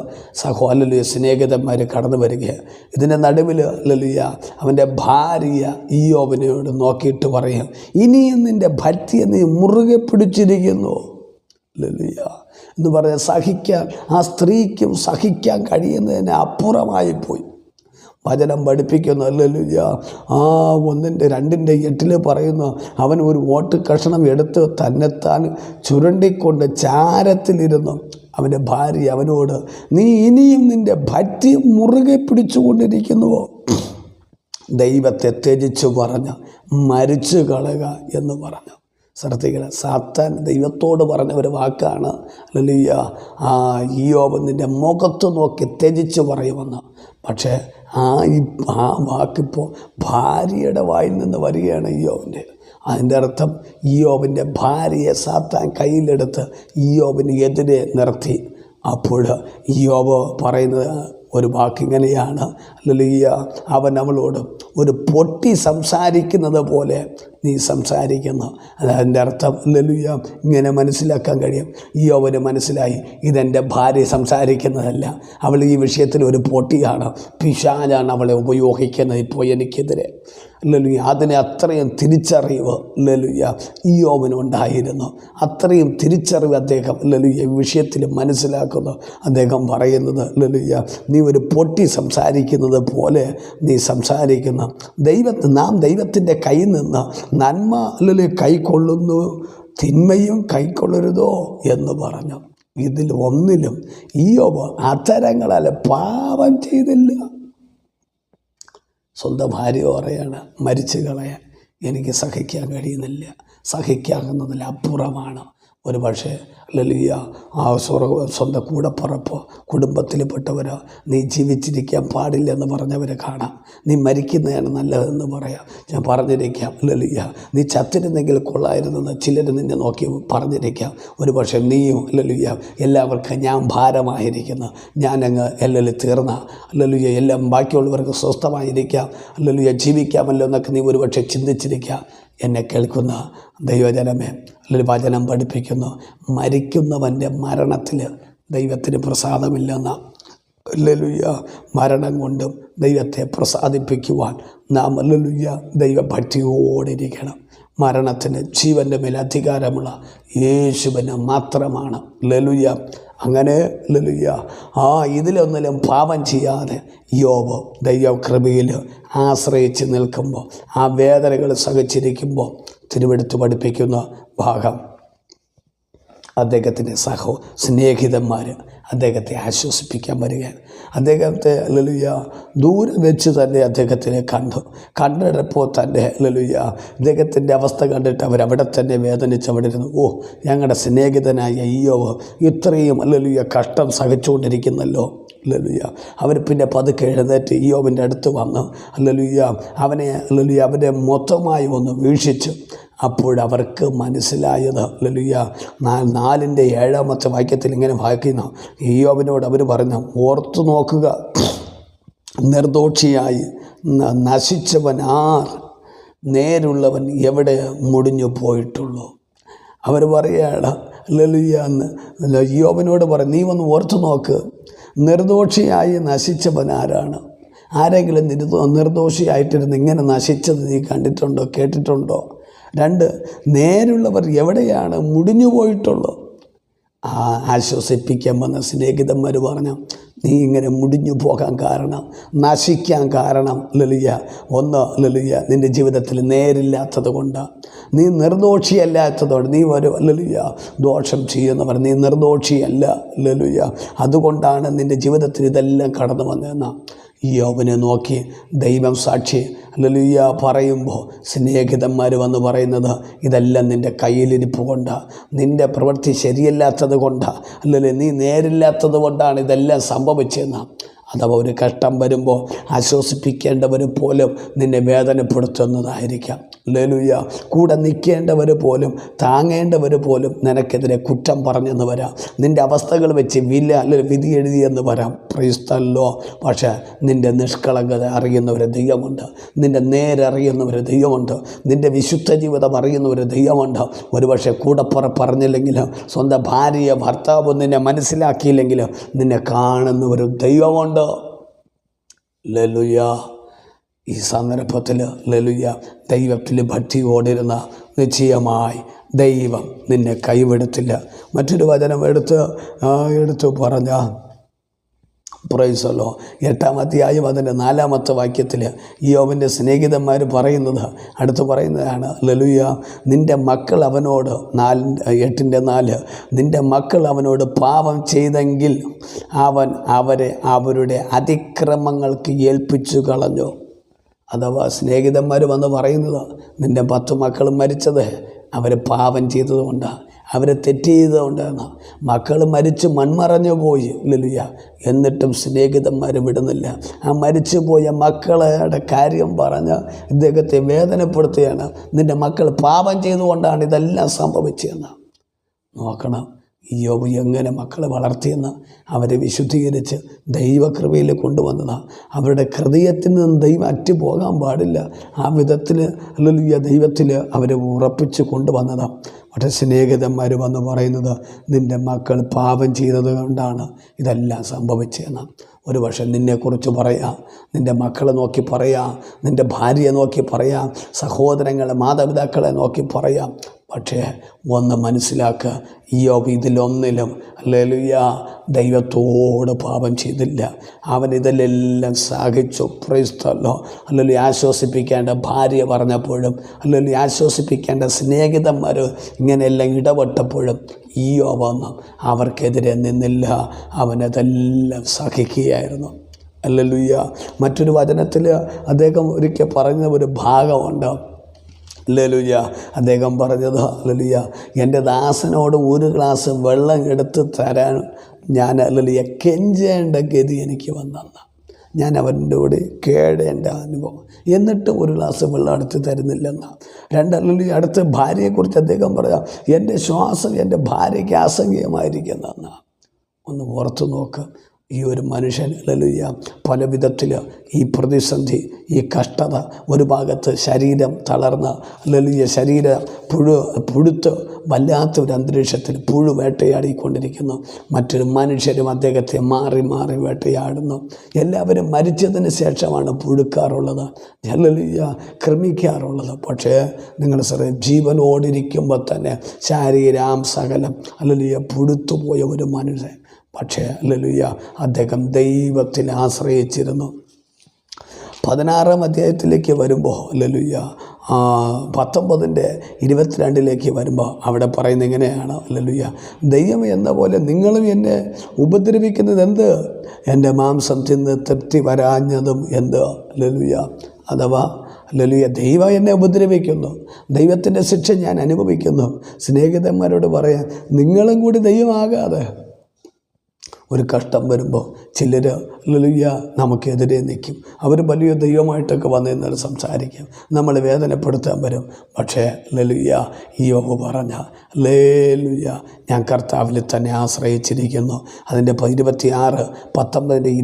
ഹല്ലേലൂയ സ്നേഹിതന്മാർ കടന്നു വരികയാണ്. ഇതിൻ്റെ നടുവിൽ ഹല്ലേലൂയ അവൻ്റെ ഭാര്യ യോബിനോട് നോക്കിയിട്ട് പറയും, ഇനിയും നിൻ്റെ ഭക്തിയെ നീ മുറുകെ പിടിച്ചിരിക്കുന്നു. ഹല്ലേലൂയ എന്ന് പറഞ്ഞാൽ സഹിക്കാൻ ആ സ്ത്രീക്കും സഹിക്കാൻ കഴിയുന്നതിന് അപ്പുറമായിപ്പോയി. വചനം പഠിപ്പിക്കുന്നു. ഹല്ലേലൂയ 1:2 പറയുന്നു, അവൻ ഒരു ഓട്ട് കഷണം എടുത്ത് തന്നെത്താൻ ചുരണ്ടിക്കൊണ്ട് ചാരത്തിലിരുന്നു. അവൻ്റെ ഭാര്യ അവനോട്, നീ ഇനിയും നിൻ്റെ ഭക്തി മുറുകെ പിടിച്ചുകൊണ്ടിരിക്കുന്നുവോ? ദൈവത്തെ ത്യജിച്ചു പറഞ്ഞ് മരിച്ചു കളയുക എന്ന് പറഞ്ഞു. ശ്രദ്ധിക്കുക, സാത്താൻ ദൈവത്തോട് പറഞ്ഞ ഒരു വാക്കാണ് ഹല്ലേലൂയ യോബ് നിൻ്റെ മുഖത്ത് നോക്കി ത്യജിച്ച് പറയുമെന്ന്. പക്ഷേ ആ വാക്കിപ്പോൾ ഭാര്യയുടെ വായിൽ നിന്ന് വരികയാണ് യോബിൻ്റെ. അതിൻ്റെ അർത്ഥം യോബിൻ്റെ ഭാര്യയെ സാത്താൻ കയ്യിലെടുത്ത് യോബിന് എതിരെ നിർത്തി. അപ്പോൾ യോബ് പറയുന്നത് ഒരു വാക്കിങ്ങനെയാണ്, ഹല്ലേലൂയ അവൻ അവളോട് ഒരു പൊട്ടി സംസാരിക്കുന്നത് പോലെ നീ സംസാരിക്കുന്നു. അതിൻ്റെ അർത്ഥം ഹല്ലേലൂയ ഇങ്ങനെ മനസ്സിലാക്കാൻ കഴിയും. യോബിന് മനസ്സിലായി, ഇതെൻ്റെ ഭാര്യ സംസാരിക്കുന്നതല്ല, അവൾ ഈ വിഷയത്തിൽ ഒരു പൊട്ടിയാണ്, പിശാചാണ് അവളെ ഉപയോഗിക്കുന്നത് ഇപ്പോൾ എനിക്കെതിരെ. ഹല്ലേലൂയ അതിനെ അത്രയും തിരിച്ചറിവ് ഹല്ലേലൂയ യോബിനുണ്ടായിരുന്നു. അത്രയും തിരിച്ചറിവ് അദ്ദേഹം ഹല്ലേലൂയ വിഷയത്തിൽ മനസ്സിലാക്കുന്നു. അദ്ദേഹം പറയുന്നത്, ഹല്ലേലൂയ നീ ഒരു പൊട്ടി സംസാരിക്കുന്നത് പോലെ നീ സംസാരിക്കുന്നു. നാം ദൈവത്തിൻ്റെ കയ്യിൽ നിന്ന് നന്മ ഹല്ലേലൂയ കൈക്കൊള്ളുന്നു, തിന്മയും കൈക്കൊള്ളരുതോ എന്ന് പറഞ്ഞു. ഇതിൽ ഒന്നിലും യോബ് അധരങ്ങളാൽ പാപം ചെയ്തില്ല. സ്വന്തം ഭാര്യ പറയാണ്, മരിച്ചു കളയാൻ എനിക്ക് സഹിക്കാൻ കഴിയുന്നില്ല, സഹിക്കാവുന്നതിൽ അപ്പുറമാണ്. ഒരു പക്ഷേ ഹല്ലേലൂയ സ്വന്തം കൂടപ്പുറപ്പോ കുടുംബത്തിൽപ്പെട്ടവരോ നീ ജീവിച്ചിരിക്കാൻ പാടില്ലെന്ന് പറഞ്ഞവരെ കാണാം. നീ മരിക്കുന്നതാണ് നല്ലതെന്ന് പറയാം. ഞാൻ പറഞ്ഞിരിക്കാം, ഹല്ലേലൂയ നീ ചത്തിരുന്നെങ്കിൽ കൊള്ളായിരുന്നെന്ന് ചിലർ നിന്നെ നോക്കി പറഞ്ഞിരിക്കാം. ഒരു പക്ഷേ നീയും ഹല്ലേലൂയ എല്ലാവർക്കും ഞാൻ ഭാരമായിരിക്കുന്നു, ഞാനങ്ങ് ഹല്ലേലൂയ തീർന്ന ഹല്ലേലൂയ എല്ലാം ബാക്കിയുള്ളവർക്ക് സ്വസ്ഥമായിരിക്കാം, ഹല്ലേലൂയ ജീവിക്കാമല്ലോ എന്നൊക്കെ നീ ഒരുപക്ഷെ ചിന്തിച്ചിരിക്കാം. എന്നെ കേൾക്കുന്ന ദൈവജനമേ, അല്ലെങ്കിൽ വചനം പഠിപ്പിക്കുന്നു, മരിക്കുന്നവൻ്റെ മരണത്തിൽ ദൈവത്തിന് പ്രസാദമില്ലെന്ന. ഹല്ലേലൂയ മരണം കൊണ്ടും ദൈവത്തെ പ്രസാദിപ്പിക്കുവാൻ നാം ഹല്ലേലൂയ ദൈവഭക്തിയോടിരിക്കണം. മരണത്തിന് ജീവൻ്റെ മേൽ അധികാരമുള്ള യേശുവിന് മാത്രമാണ്. ഹല്ലേലൂയ അങ്ങനെ ഹല്ലേലൂയ ഇതിലൊന്നിലും പാപം ചെയ്യാതെ യോബ് ദൈവകൃപയിൽ ആശ്രയിച്ച് നിൽക്കുമ്പോൾ, ആ വേദനകൾ സഹിച്ചിരിക്കുമ്പോൾ തിരുവെടുത്ത് പഠിപ്പിക്കുന്ന ഭാഗം, അദ്ദേഹത്തിൻ്റെ സ്നേഹിതന്മാർ അദ്ദേഹത്തെ ആശ്വസിപ്പിക്കാൻ വരികയാണ്. അദ്ദേഹത്തെ ഹല്ലേലൂയ ദൂരെ വെച്ച് തന്നെ അദ്ദേഹത്തിനെ കണ്ടിടപ്പോൾ തന്നെ ഹല്ലേലൂയ അദ്ദേഹത്തിൻ്റെ അവസ്ഥ കണ്ടിട്ട് അവരവിടെ തന്നെ വേദനിച്ചവിടെ ഇരുന്നു. ഞങ്ങളുടെ സ്നേഹിതനായ യോബ് ഇത്രയും ഹല്ലേലൂയ കഷ്ടം സഹിച്ചുകൊണ്ടിരിക്കുന്നല്ലോ. ഹല്ലേലൂയ അവർ പിന്നെ പതുക്കെ എഴുന്നേറ്റ് യോബിൻ്റെ അടുത്ത് വന്ന് ഹല്ലേലൂയ അവനെ മൊത്തമായി ഒന്ന് വീക്ഷിച്ചു. അപ്പോഴവർക്ക് മനസ്സിലായത് ഹല്ലേലൂയ 4:7 വാക്യത്തിൽ ഇങ്ങനെ വായിക്കുന്നു, യോബിനോട് അവർ പറഞ്ഞു, ഓർത്തു നോക്കുക, നിർദോഷിയായി നശിച്ചവൻ ആർ, നേരുള്ളവൻ എവിടെ മുടിഞ്ഞു പോയിട്ടുള്ളൂ. അവർ പറയുകയാണ് ഹല്ലേലൂയ എന്ന് യോബിനോട് പറയും, നീ ഒന്ന് ഓർത്തു നോക്ക്, നിർദോഷിയായി നശിച്ചവൻ ആരാണ്? ആരെങ്കിലും നിർദോഷിയായിട്ടിരുന്ന് ഇങ്ങനെ നശിച്ചത് നീ കണ്ടിട്ടുണ്ടോ, കേട്ടിട്ടുണ്ടോ? 2, നേരുള്ളവർ എവിടെയാണ് മുടിഞ്ഞു പോയിട്ടുള്ളത്? ആശ്വസിപ്പിക്കാൻ വന്ന സ്നേഹിതന്മാർ പറഞ്ഞു, നീ ഇങ്ങനെ മുടിഞ്ഞു പോകാൻ കാരണം, നശിക്കാൻ കാരണം ലലിയ നിൻ്റെ ജീവിതത്തിൽ നേരില്ലാത്തത് കൊണ്ടാണ്. നീ നിർദോഷിയല്ലാത്തതുകൊണ്ട് നീ ലലിയ ദോഷം ചെയ്യുന്നവർ, നീ നിർദോഷിയല്ല ലലിയ, അതുകൊണ്ടാണ് നിൻ്റെ ജീവിതത്തിൽ ഇതെല്ലാം കടന്നു വന്നതെന്നാണ്. യോബിനെ നോക്കി ദൈവം സാക്ഷി ഹല്ലേലൂയ പറയുമ്പോൾ സ്നേഹിതന്മാർ വന്ന് പറയുന്നത്, ഇതെല്ലാം നിൻ്റെ കയ്യിലിരിപ്പ് കൊണ്ടാണ്, നിൻ്റെ പ്രവൃത്തി ശരിയല്ലാത്തത് കൊണ്ടാണ്, അല്ലെങ്കിൽ നീ നേരില്ലാത്തത് കൊണ്ടാണ് ഇതെല്ലാം സംഭവിച്ചതെന്നാണ്. അഥവാ ഒരു കഷ്ടം വരുമ്പോൾ ആശ്വസിപ്പിക്കേണ്ടവർ പോലും നിന്നെ വേദനപ്പെടുത്തുന്നതായിരിക്കാം. ഹല്ലേലൂയ. കൂടെ നിൽക്കേണ്ടവർ പോലും താങ്ങേണ്ടവർ പോലും നിനക്കെതിരെ കുറ്റം പറഞ്ഞെന്ന് വരാം. നിൻ്റെ അവസ്ഥകൾ വെച്ച് വിധി എഴുതിയെന്ന് വരാം. Price the Lord. പക്ഷേ നിൻ്റെ നിഷ്കളങ്കത അറിയുന്ന ഒരു ദൈവമുണ്ട്, നിൻ്റെ നേരറിയുന്ന ഒരു ദൈവമുണ്ട്, നിൻ്റെ വിശുദ്ധ ജീവിതം അറിയുന്ന ഒരു ദൈവമുണ്ട്. ഒരുപക്ഷെ പറഞ്ഞില്ലെങ്കിലും സ്വന്തം ഭാര്യ ഭർത്താവ് നിന്നെ മനസ്സിലാക്കിയില്ലെങ്കിലും നിന്നെ കാണുന്ന ഒരു ദൈവമുണ്ട്. ഹല്ലേലൂയ. ഈ സന്ദർഭത്തിൽ ഹല്ലേലൂയ ദൈവത്തിൽ ഭക്തിയോടിരുന്ന നിശ്ചയമായി ദൈവം നിന്നെ കൈവിടത്തില്ല. മറ്റൊരു വചനം എടുത്തു പറഞ്ഞ പ്രൈസ് ദി ലോർഡ് 8-ാം അധ്യായം അതിൻ്റെ 4-ാമത്തെ വാക്യത്തിൽ യോബിൻ്റെ സ്നേഹിതന്മാർ പറയുന്നത്, അടുത്ത് പറയുന്നതാണ് ഹല്ലേലൂയ, നിൻ്റെ മക്കൾ അവനോട് 8:4 നിൻ്റെ മക്കൾ അവനോട് പാപം ചെയ്തെങ്കിൽ അവൻ അവരെ അവരുടെ അതിക്രമങ്ങൾക്ക് ഏൽപ്പിച്ചു കളഞ്ഞു. അഥവാ സ്നേഹിതന്മാർ വന്ന് പറയുന്നത്, നിൻ്റെ 10 മക്കളും മരിച്ചത് അവർ പാപം ചെയ്തതുകൊണ്ടാണ്, അവർ തെറ്റ് ചെയ്തതുകൊണ്ടാണ്. മക്കൾ മരിച്ച് മൺമറഞ്ഞു പോയി ഹല്ലേലൂയ. എന്നിട്ടും സ്നേഹിതന്മാർ വിടുന്നില്ല. ആ മരിച്ചു പോയ മക്കളുടെ കാര്യം പറഞ്ഞ് ഇദ്ദേഹത്തെ വേദനപ്പെടുത്തുകയാണ്. നിൻ്റെ മക്കൾ പാപം ചെയ്തുകൊണ്ടാണ് ഇതെല്ലാം സംഭവിച്ചതെന്ന്. നോക്കണം യോബ് എങ്ങനെ മക്കളെ വളർത്തിയെന്ന്. അവരെ വിശുദ്ധീകരിച്ച് ദൈവകൃപയിൽ കൊണ്ടുവന്നതാണ്. അവരുടെ ഹൃദയത്തിൽ നിന്ന് ദൈവം അറ്റുപോകാൻ പാടില്ല. ആ വിധത്തിൽ ഹല്ലേലൂയ ദൈവത്തിൽ അവരെ ഉറപ്പിച്ച് കൊണ്ടുവന്നതാണ്. പക്ഷേ സ്നേഹിതന്മാർ വന്ന് പറയുന്നത്, നിൻ്റെ മക്കൾ പാപം ചെയ്തത് കൊണ്ടാണ് ഇതെല്ലാം സംഭവിച്ചതെന്ന്. ഒരു പക്ഷേ നിന്നെക്കുറിച്ച് പറയാം, നിൻ്റെ മക്കളെ നോക്കി പറയാം, നിൻ്റെ ഭാര്യയെ നോക്കി പറയാം, സഹോദരങ്ങളെ മാതാപിതാക്കളെ നോക്കി പറയാം. പക്ഷേ ഒന്ന് മനസ്സിലാക്കുക, യോബ് ഇതിലൊന്നിലും ഹല്ലേലൂയ ദൈവത്തോട് പാപം ചെയ്തില്ല. അവൻ ഇതിലെല്ലാം സഹിച്ചു. Price the Lord. ഹല്ലേലൂയ. ആശ്വസിപ്പിക്കേണ്ട ഭാര്യ പറഞ്ഞപ്പോഴും, ഹല്ലേലൂയ ആശ്വസിപ്പിക്കേണ്ട സ്നേഹിതന്മാർ ഇങ്ങനെയെല്ലാം ഇടപെട്ടപ്പോഴും യോബ് അവർക്കെതിരെ നിന്നില്ല. അവനതെല്ലാം സഹിക്കുകയായിരുന്നു. ഹല്ലേലൂയ. മറ്റൊരു വചനത്തിൽ അദ്ദേഹം ഒരിക്കൽ പറഞ്ഞ ഒരു ഭാഗമുണ്ട്. ഹല്ലേലൂയ. അദ്ദേഹം പറഞ്ഞത്, ഹല്ലേലൂയ, എൻ്റെ ദാസനോട് ഒരു ഗ്ലാസ് വെള്ളം എടുത്ത് തരാൻ ഞാൻ ഹല്ലേലൂയ കെഞ്ചേണ്ട ഗതി എനിക്ക് വന്നെന്ന. ഞാൻ അവൻ്റെ കൂടെ കേടേണ്ട അനുഭവം, എന്നിട്ടും ഒരു ഗ്ലാസ് വെള്ളം എടുത്ത് തരുന്നില്ലെന്ന. ഹല്ലേലൂയ. അടുത്ത ഭാര്യയെക്കുറിച്ച് അദ്ദേഹം പറയാം, എൻ്റെ ശ്വാസം എൻ്റെ ഭാര്യയ്ക്ക് അസംഖ്യമായിരിക്കുന്നതെന്ന. ഒന്ന് ഓർത്തു നോക്ക്. ഈ ഒരു മനുഷ്യൻ ഹല്ലേലൂയ പല വിധത്തിൽ ഈ പ്രതിസന്ധി, ഈ കഷ്ടത, ഒരു ഭാഗത്ത് ശരീരം തളർന്ന് ഹല്ലേലൂയ ശരീരം പുഴുത്ത് വല്ലാത്തൊരു അന്തരീക്ഷത്തിൽ പുഴു വേട്ടയാടിക്കൊണ്ടിരിക്കുന്നു. മറ്റൊരു മനുഷ്യരും അദ്ദേഹത്തെ മാറി മാറി വേട്ടയാടുന്നു. എല്ലാവരും മരിച്ചതിന് ശേഷമാണ് പുഴുക്കാറുള്ളത്, ഹല്ലേലൂയ ക്രമിക്കാറുള്ളത്. പക്ഷേ നിങ്ങൾ ജീവനോടിരിക്കുമ്പോൾ തന്നെ ശരീരം സകലം ഹല്ലേലൂയ പുഴുത്തുപോയ ഒരു മനുഷ്യൻ. പക്ഷേ ഹല്ലേലൂയ അദ്ദേഹം ദൈവത്തിൽ ആശ്രയിച്ചിരുന്നു. 16-ാം അധ്യായത്തിലേക്ക് വരുമ്പോൾ ഹല്ലേലൂയ 19:22 വരുമ്പോൾ അവിടെ പറയുന്നത് എങ്ങനെയാണ്? ഹല്ലേലൂയ, ദൈവം എന്ന പോലെ നിങ്ങളും എന്നെ ഉപദ്രവിക്കുന്നത് എന്ത്? എൻ്റെ മാംസം തിന്ന് തൃപ്തി വരാഞ്ഞതും എന്ത്? ഹല്ലേലൂയ. അഥവാ ഹല്ലേലൂയ ദൈവം എന്നെ ഉപദ്രവിക്കുന്നു, ദൈവത്തിൻ്റെ ശിക്ഷ ഞാൻ അനുഭവിക്കുന്നു. സ്നേഹിതന്മാരോട് പറയാം, നിങ്ങളും കൂടി ദൈവമാകാതെ ഒരു കഷ്ടം വരുമ്പോൾ ചിലർ ഹല്ലേലൂയ നമുക്കെതിരെ നിൽക്കും. അവർ വലിയ ദൈവമായിട്ടൊക്കെ വന്നിരുന്നാൽ സംസാരിക്കും, നമ്മൾ വേദനപ്പെടുത്താൻ വരും. പക്ഷേ ഹല്ലേലൂയ യോബ് പറഞ്ഞ ഹല്ലേലൂയ ഞാൻ കർത്താവിൽ തന്നെ ആശ്രയിച്ചിരിക്കുന്നു. അതിൻ്റെ 26, 19,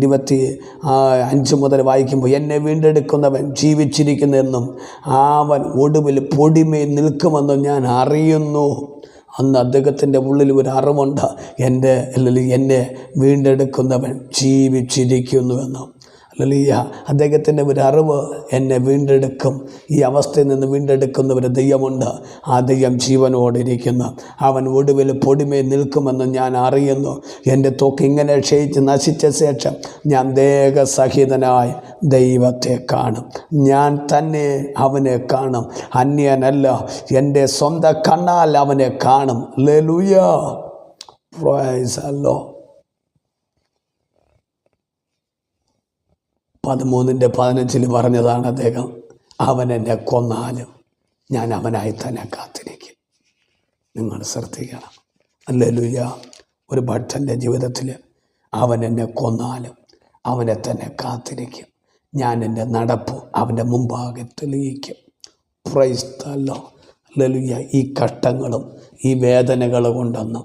25 മുതൽ വായിക്കുമ്പോൾ, എന്നെ വീണ്ടെടുക്കുന്നവൻ ജീവിച്ചിരിക്കുന്നെന്നും അവൻ ഒടുവിൽ പൊടിമേൽ നിൽക്കുമെന്നും ഞാൻ അറിയുന്നു. അന്ന് അദ്ദേഹത്തിൻ്റെ ഉള്ളിൽ ഒരു അറിവുണ്ട്, എന്നെ വീണ്ടെടുക്കുന്നവൻ ജീവിച്ചിരിക്കുന്നുവെന്ന്. ഹല്ലേലൂയ. അദ്ദേഹത്തിൻ്റെ ഒരു അറിവ്, എന്നെ വീണ്ടെടുക്കും, ഈ അവസ്ഥയിൽ നിന്ന് വീണ്ടെടുക്കുന്ന ഒരു ദൈവമുണ്ട്. ആ ദൈവം ജീവനോടിരിക്കുന്നു. അവൻ ഒടുവിൽ പൊടിമേ നിൽക്കുമെന്ന് ഞാൻ അറിയുന്നു. എൻ്റെ ത്വക്ക് ഇങ്ങനെ ക്ഷയിച്ച് നശിച്ച ശേഷം ഞാൻ ദേഹസഹിതനായി ദൈവത്തെ കാണും. ഞാൻ തന്നെ അവനെ കാണും, അന്യനല്ല. എൻ്റെ സ്വന്തം കണ്ണാൽ അവനെ കാണും. ഹല്ലേലൂയ. Price the Lord. 13:15 പറഞ്ഞതാണ് അദ്ദേഹം, അവൻ എന്നെ കൊന്നാലും ഞാൻ അവനായി തന്നെ കാത്തിരിക്കും. നിങ്ങൾ ശ്രദ്ധിക്കണം. ഹല്ലേലൂയ. ഒരു ഭക്തൻ്റെ ജീവിതത്തിൽ അവൻ എന്നെ കൊന്നാലും അവനെ തന്നെ കാത്തിരിക്കും. ഞാൻ എൻ്റെ നടപ്പ് അവൻ്റെ മുമ്പാകെ തെളിയിക്കും. Price the Lord. ഹല്ലേലൂയ. ഈ കഷ്ടങ്ങളും ഈ വേദനകൾ കൊണ്ടൊന്നും